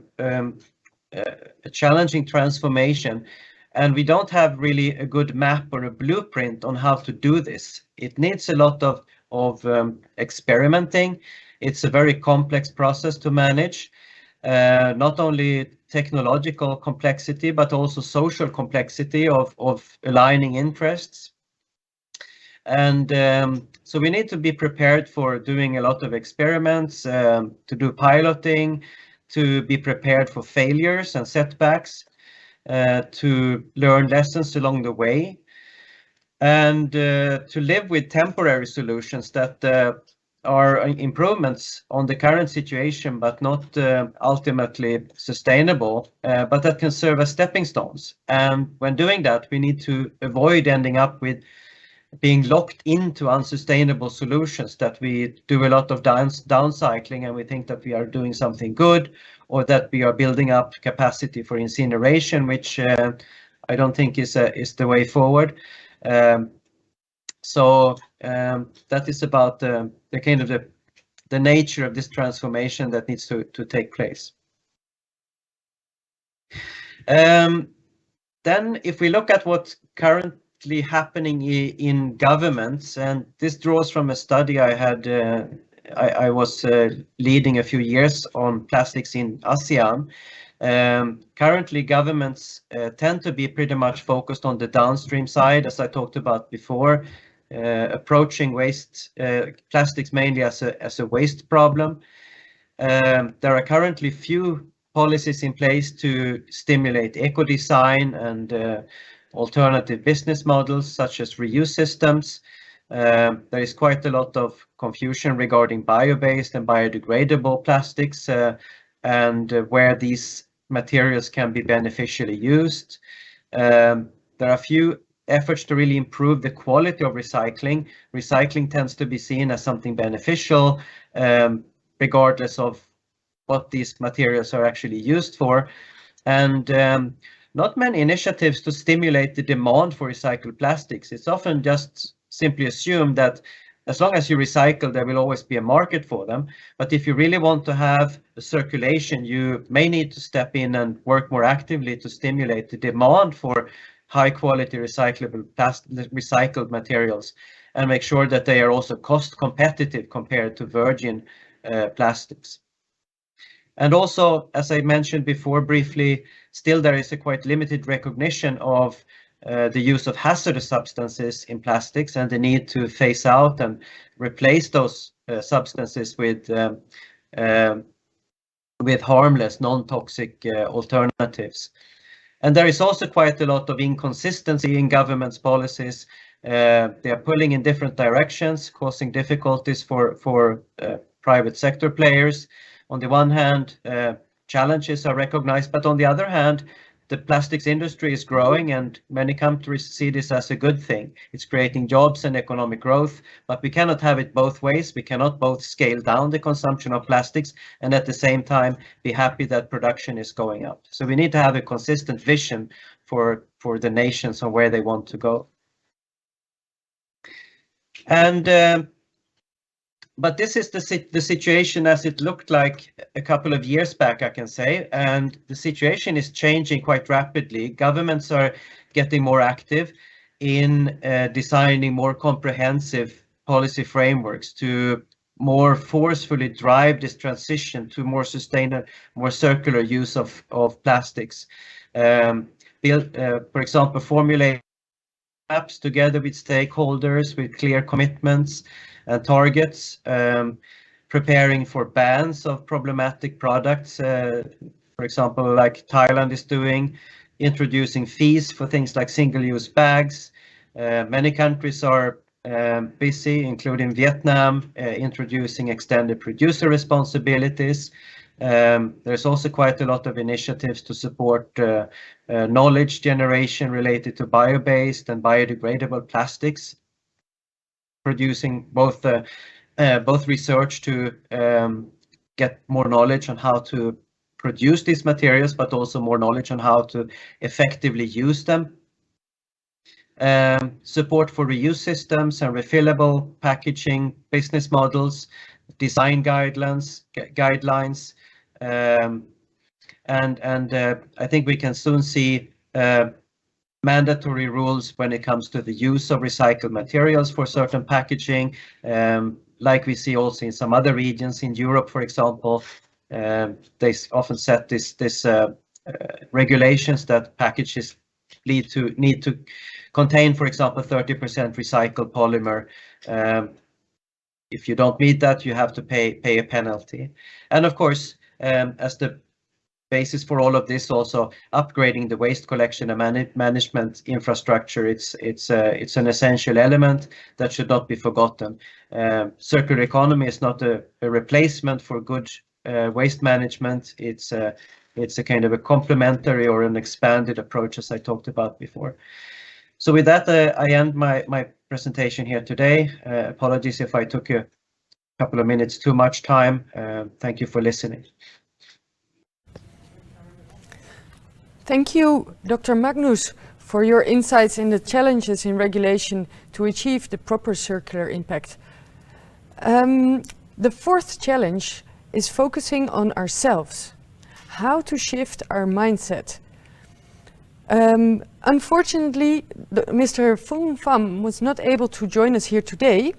challenging transformation, and we don't have really a good map or a blueprint on how to do this. It needs a lot of experimenting. It's a very complex process to manage, not only technological complexity, but also social complexity of aligning interests. And so we need to be prepared for doing a lot of experiments, to do piloting, to be prepared for failures and setbacks, to learn lessons along the way, and to live with temporary solutions that are improvements on the current situation, but not ultimately sustainable, but that can serve as stepping stones. And when doing that, we need to avoid ending up with being locked into unsustainable solutions, that we do a lot of downcycling and we think that we are doing something good, or that we are building up capacity for incineration, which I don't think is the way forward. So that is about the kind of the nature of this transformation that needs to take place. Then if we look at what's currently happening in governments, and this draws from a study I had, I was leading a few years on plastics in ASEAN. Currently, governments tend to be pretty much focused on the downstream side, as I talked about before, approaching waste plastics mainly as a waste problem. There are currently few policies in place to stimulate eco-design and alternative business models such as reuse systems. There is quite a lot of confusion regarding bio-based and biodegradable plastics and where these materials can be beneficially used. There are few efforts to really improve the quality of recycling. Recycling tends to be seen as something beneficial, regardless of what these materials are actually used for. And not many initiatives to stimulate the demand for recycled plastics. It's often just simply assumed that as long as you recycle, there will always be a market for them. But if you really want to have a circulation, you may need to step in and work more actively to stimulate the demand for high quality recycled materials and make sure that they are also cost competitive compared to virgin plastics. And also, as I mentioned before briefly, still there is a quite limited recognition of the use of hazardous substances in plastics and the need to phase out and replace those substances with harmless, non-toxic alternatives. And there is also quite a lot of inconsistency in government's policies. They are pulling in different directions, causing difficulties for private sector players. On the one hand, challenges are recognized, but on the other hand, the plastics industry is growing and many countries see this as a good thing. It's creating jobs and economic growth, but we cannot have it both ways. We cannot both scale down the consumption of plastics and at the same time be happy that production is going up. So we need to have a consistent vision for the nations on where they want to go. And but this is the situation as it looked like a couple of years back, I can say, and the situation is changing quite rapidly. Governments are getting more active in designing more comprehensive policy frameworks to more forcefully drive this transition to more sustainable, more circular use of plastics. For example, formulate maps together with stakeholders with clear commitments and targets, preparing for bans of problematic products, for example, like Thailand is doing, introducing fees for things like single-use bags. Many countries are busy, including Vietnam, introducing extended producer responsibilities. There's also quite a lot of initiatives to support knowledge generation related to bio-based and biodegradable plastics, producing both research to get more knowledge on how to produce these materials, but also more knowledge on how to effectively use them. Support for reuse systems and refillable packaging business models, design guidelines, and I think we can soon see mandatory rules when it comes to the use of recycled materials for certain packaging, like we see also in some other regions in Europe, for example. They often set this regulations that packages need to contain, for example, 30% recycled polymer. If you don't meet that, you have to pay a penalty. And of course, as the basis for all of this, also upgrading the waste collection and management infrastructure. It's an essential element that should not be forgotten. Circular economy is not a replacement for good waste management. It's a kind of a complementary or an expanded approach, as I talked about before. So with that, I end my presentation here today. Apologies if I took a couple of minutes too much time. Thank you for listening. Thank you, Dr. Magnus, for your insights in the challenges in regulation to achieve the proper circular impact. The fourth challenge is focusing on ourselves, how to shift our mindset. Unfortunately, Mr. Phung Pham was not able to join us here today.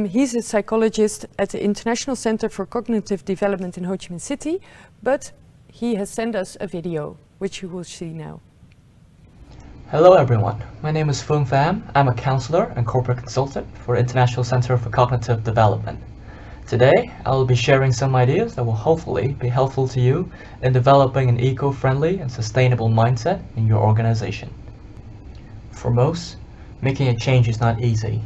He's a psychologist at the International Center for Cognitive Development in Ho Chi Minh City, but he has sent us a video, which you will see now. Hello everyone, my name is Phuong Pham. I'm a counselor and corporate consultant for International Center for Cognitive Development. Today, I will be sharing some ideas that will hopefully be helpful to you in developing an eco-friendly and sustainable mindset in your organization. For most, making a change is not easy.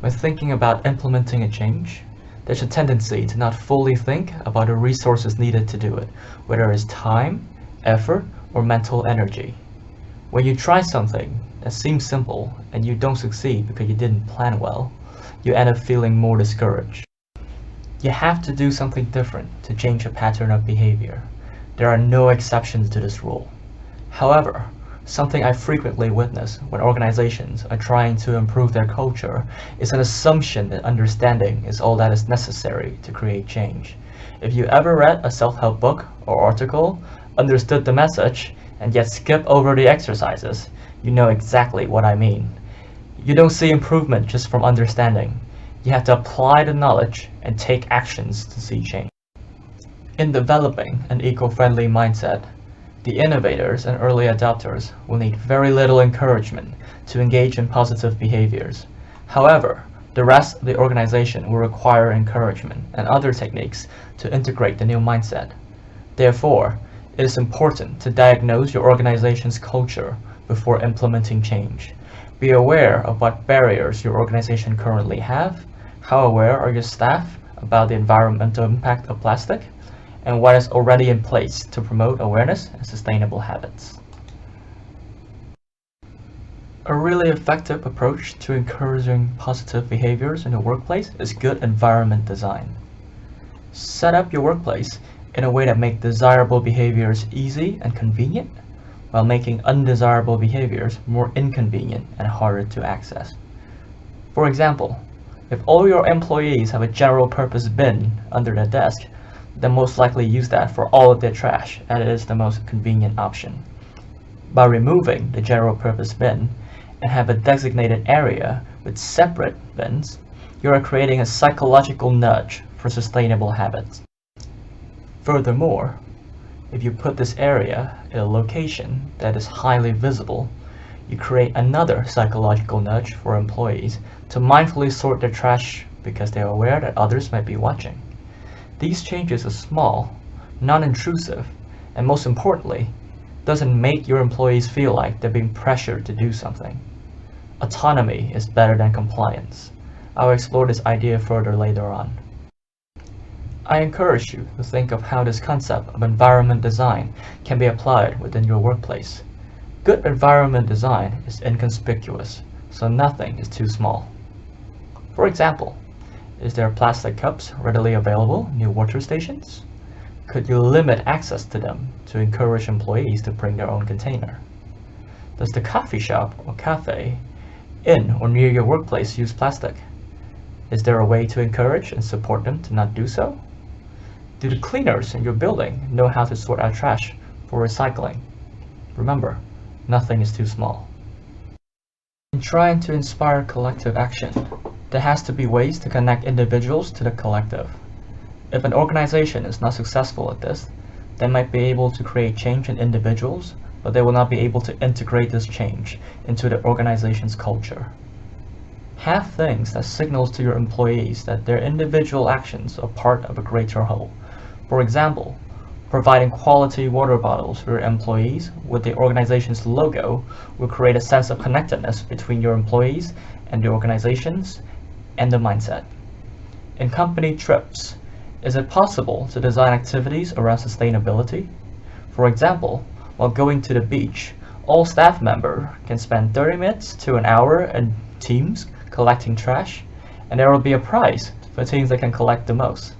When thinking about implementing a change, there's a tendency to not fully think about the resources needed to do it, whether it's time, effort, or mental energy. When you try something that seems simple and you don't succeed because you didn't plan well, you end up feeling more discouraged. You have to do something different to change a pattern of behavior. There are no exceptions to this rule. However, something I frequently witness when organizations are trying to improve their culture is an assumption that understanding is all that is necessary to create change. If you ever read a self-help book or article, understood the message, and yet skip over the exercises, you know exactly what I mean. You don't see improvement just from understanding. You have to apply the knowledge and take actions to see change. In developing an eco-friendly mindset, the innovators and early adopters will need very little encouragement to engage in positive behaviors. However, the rest of the organization will require encouragement and other techniques to integrate the new mindset. Therefore, it is important to diagnose your organization's culture before implementing change. Be aware of what barriers your organization currently have, how aware are your staff about the environmental impact of plastic, and what is already in place to promote awareness and sustainable habits. A really effective approach to encouraging positive behaviors in the workplace is good environment design. Set up your workplace in a way that makes desirable behaviors easy and convenient, while making undesirable behaviors more inconvenient and harder to access. For example, if all your employees have a general purpose bin under their desk, then most likely use that for all of their trash, as it is the most convenient option. By removing the general purpose bin and have a designated area with separate bins, you are creating a psychological nudge for sustainable habits. Furthermore, if you put this area in a location that is highly visible, you create another psychological nudge for employees to mindfully sort their trash because they are aware that others might be watching. These changes are small, non-intrusive, and most importantly, doesn't make your employees feel like they're being pressured to do something. Autonomy is better than compliance. I'll explore this idea further later on. I encourage you to think of how this concept of environment design can be applied within your workplace. Good environment design is inconspicuous, so nothing is too small. For example, is there plastic cups readily available near water stations? Could you limit access to them to encourage employees to bring their own container? Does the coffee shop or cafe in or near your workplace use plastic? Is there a way to encourage and support them to not do so? Do the cleaners in your building know how to sort out trash for recycling? Remember, nothing is too small. In trying to inspire collective action, there has to be ways to connect individuals to the collective. If an organization is not successful at this, they might be able to create change in individuals, but they will not be able to integrate this change into the organization's culture. Have things that signals to your employees that their individual actions are part of a greater whole. For example, providing quality water bottles for your employees with the organization's logo will create a sense of connectedness between your employees and the organizations and the mindset. In company trips, is it possible to design activities around sustainability? For example, while going to the beach, all staff members can spend 30 minutes to an hour in teams collecting trash, and there will be a prize for teams that can collect the most.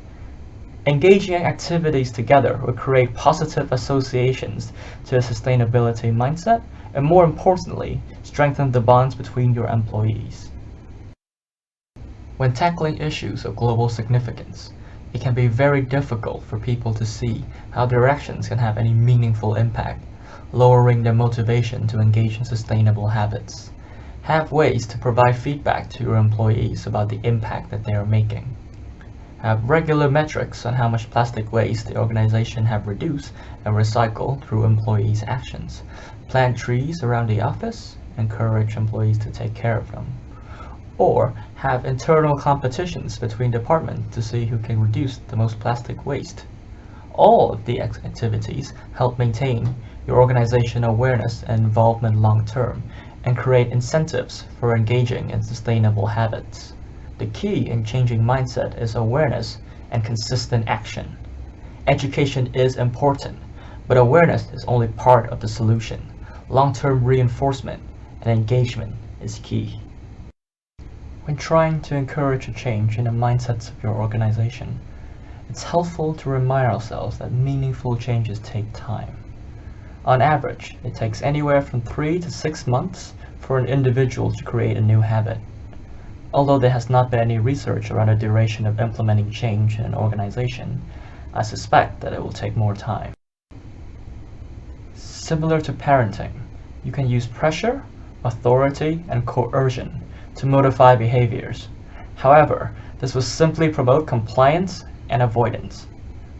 Engaging in activities together will create positive associations to a sustainability mindset, and more importantly, strengthen the bonds between your employees. When tackling issues of global significance, it can be very difficult for people to see how their actions can have any meaningful impact, lowering their motivation to engage in sustainable habits. Have ways to provide feedback to your employees about the impact that they are making. have regular metrics on how much plastic waste the organization have reduced and recycled through employees' actions, plant trees around the office, encourage employees to take care of them, or have internal competitions between departments to see who can reduce the most plastic waste. All of the activities help maintain your organization awareness and involvement long term and create incentives for engaging in sustainable habits. The key in changing mindset is awareness and consistent action. Education is important, but awareness is only part of the solution. Long-term reinforcement and engagement is key. When trying to encourage a change in the mindsets of your organization, it's helpful to remind ourselves that meaningful changes take time. On average, it takes anywhere from 3 to 6 months for an individual to create a new habit. Although there has not been any research around the duration of implementing change in an organization, I suspect that it will take more time. Similar to parenting, you can use pressure, authority, and coercion to modify behaviors. However, this will simply promote compliance and avoidance.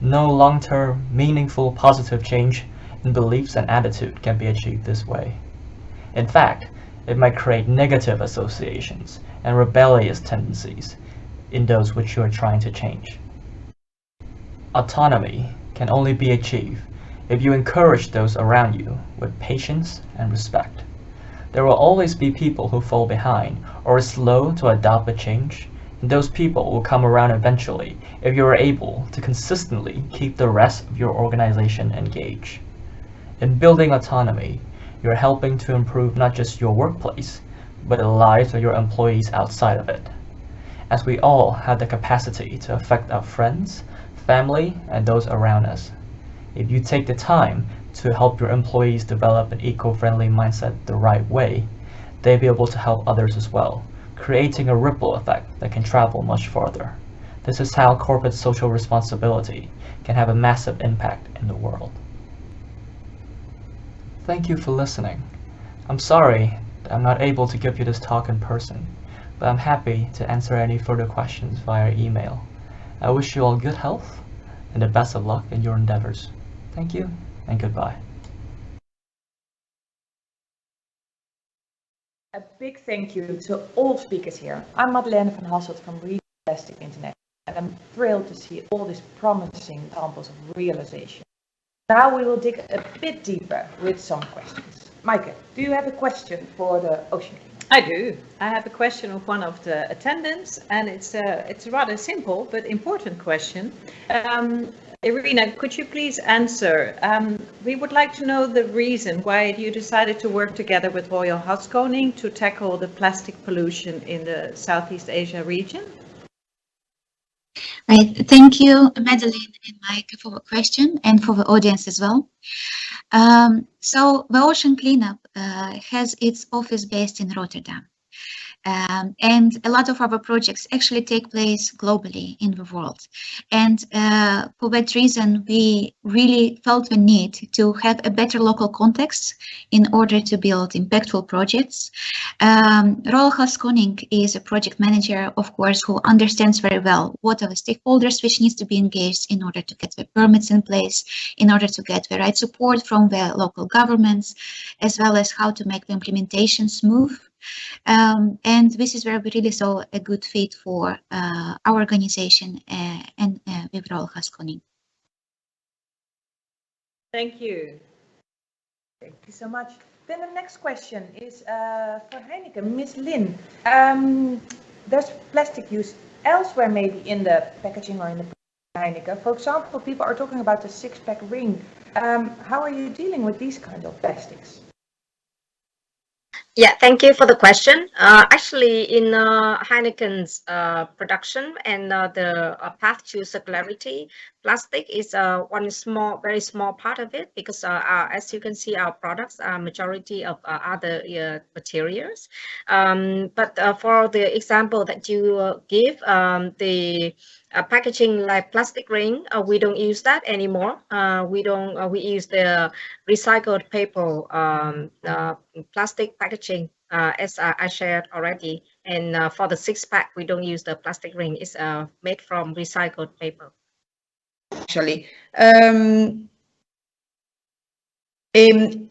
No long-term, meaningful, positive change in beliefs and attitude can be achieved this way. In fact, it might create negative associations and rebellious tendencies in those which you are trying to change. Autonomy can only be achieved if you encourage those around you with patience and respect. There will always be people who fall behind or are slow to adopt a change, and those people will come around eventually if you are able to consistently keep the rest of your organization engaged. In building autonomy, you're helping to improve not just your workplace, but the lives of your employees outside of it. As we all have the capacity to affect our friends, family, and those around us. If you take the time to help your employees develop an eco-friendly mindset the right way, they'll be able to help others as well, creating a ripple effect that can travel much farther. This is how corporate social responsibility can have a massive impact in the world. Thank you for listening. I'm sorry that I'm not able to give you this talk in person, but I'm happy to answer any further questions via email. I wish you all good health and the best of luck in your endeavors. Thank you and goodbye. A big thank you to all speakers here. I'm Madeleine van Hasselt from Plastic International, and I'm thrilled to see all these promising examples of realization. Now we will dig a bit deeper with some questions. Maaike, do you have a question for the Ocean King? I do. I have a question of one of the attendants, and it's a rather simple but important question. Irina, could you please answer? We would like to know the reason why you decided to work together with Royal Haskoning to tackle the plastic pollution in the Southeast Asia region. Right. Thank you, Madeleine and Mike, for the question and for the audience as well. So the Ocean Cleanup has its office based in Rotterdam. And a lot of our projects actually take place globally in the world. And for that reason, we really felt the need to have a better local context in order to build impactful projects. Royal Haskoning is a project manager, of course, who understands very well what are the stakeholders which needs to be engaged in order to get the permits in place, in order to get the right support from the local governments, as well as how to make the implementation smooth. And this is where we really saw a good fit for our organization and with Royal Haskoning. Thank you. Thank you so much. Then the next question is for Heineken, Ms. Lin. There's plastic use elsewhere, maybe in the packaging or in the Heineken. For example, people are talking about the six-pack ring. How are you dealing with these kind of plastics? Yeah, thank you for the question. Actually, in Heineken's production and the path to circularity, plastic is one small, very small part of it, because as you can see, our products are majority of other materials. But for the example that you give, the packaging like plastic ring, we don't use that anymore. We use the recycled paper plastic packaging, as I shared already. And for the 6-pack, we don't use the plastic ring. It's made from recycled paper. Actually,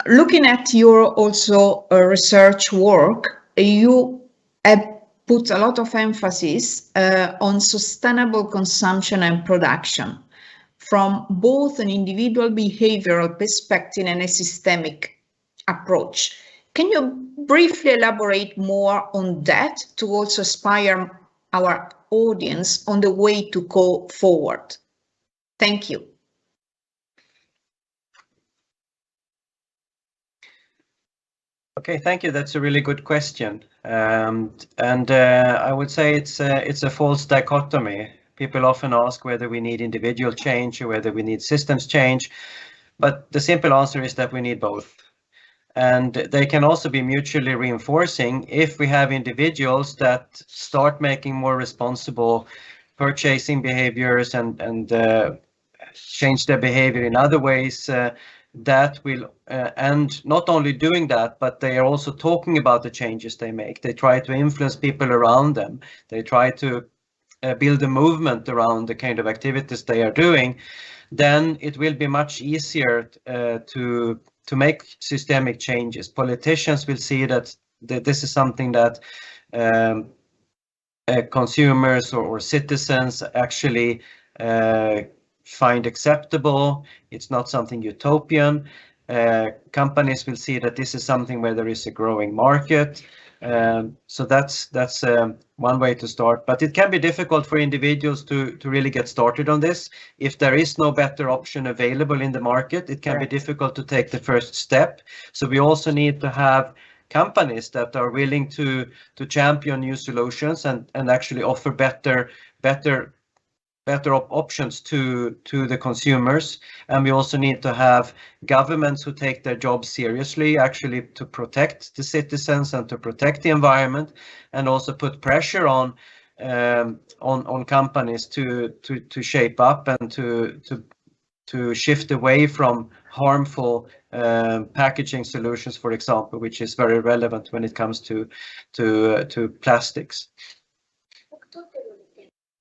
looking at your also research work, you have put a lot of emphasis on sustainable consumption and production from both an individual behavioral perspective and a systemic approach. Can you briefly elaborate more on that to also inspire our audience on the way to go forward? Thank you. Okay, thank you. That's a really good question. I would say it's a false dichotomy. People often ask whether we need individual change or whether we need systems change, but the simple answer is that we need both. And they can also be mutually reinforcing if we have individuals that start making more responsible purchasing behaviors and change their behavior in other ways. That will, and not only doing that, but they are also talking about the changes they make. They try to influence people around them. They try to build a movement around the kind of activities they are doing. Then it will be much easier to make systemic changes. Politicians will see that this is something that consumers or citizens actually find acceptable. It's not something utopian. Companies will see that this is something where there is a growing market. So that's one way to start, but it can be difficult for individuals to really get started on this. If there is no better option available in the market, it can be difficult to take the first step. So we also need to have companies that are willing to champion new solutions and actually offer better options to the consumers. And we also need to have governments who take their job seriously, actually to protect the citizens and to protect the environment, and also put pressure on companies to shape up and to shift away from harmful packaging solutions, for example, which is very relevant when it comes to plastics.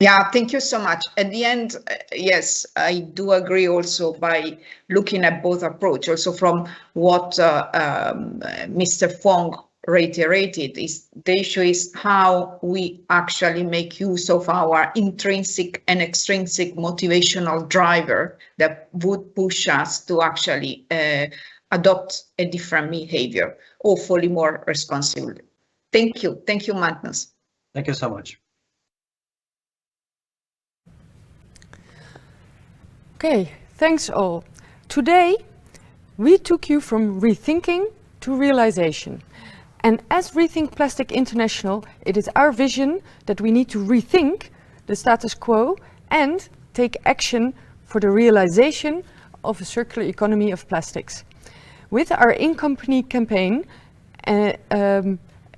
Yeah, thank you so much. At the end, yes, I do agree also by looking at both approach. Also from what Mr. Fong reiterated, is the issue is how we actually make use of our intrinsic and extrinsic motivational driver that would push us to actually adopt a different behavior, hopefully more responsibly. Thank you. Thank you, Magnus. Thank you so much. Okay, thanks all. Today, we took you from rethinking to realization. And as Rethink Plastic International, it is our vision that we need to rethink the status quo and take action for the realization of a circular economy of plastics. With our in-company campaign,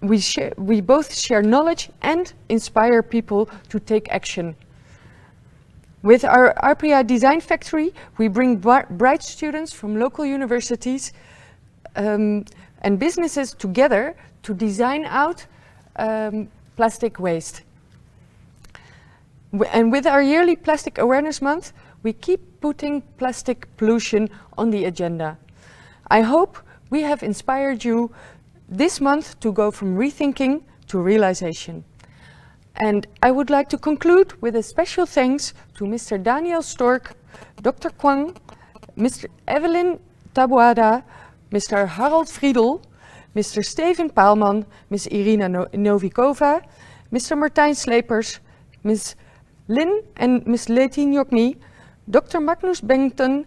we both share knowledge and inspire people to take action. With our RPI Design Factory, we bring bright students from local universities and businesses together to design out plastic waste. And with our yearly Plastic Awareness Month, we keep putting plastic pollution on the agenda. I hope we have inspired you this month to go from rethinking to realization. And I would like to conclude with a special thanks to Mr. Daniel Stork, Dr. Kwang, Mr. Evelyn Taboada, Mr. Harold Friedel, Mr. Steven Paalman, Ms. Irina Novikova, Mr. Martijn Slepers, Ms. Lin and Ms. Leti Njokni, Dr. Magnus Bengten,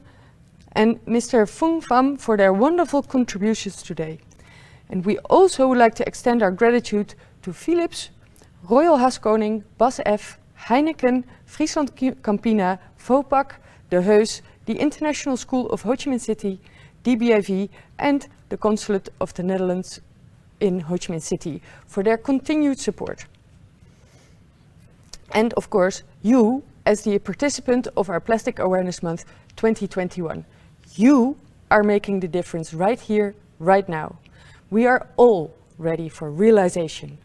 and Mr. Fung Pham for their wonderful contributions today. And we also would like to extend our gratitude to Philips, Royal Haskoning, Bas F, Heineken, Friesland Campina, Vopak, De Heus, the International School of Ho Chi Minh City, DBIV, and the Consulate of the Netherlands in Ho Chi Minh City for their continued support. And of course, you as the participant of our Plastic Awareness Month 2021. You are making the difference right here, right now. We are all ready for realization.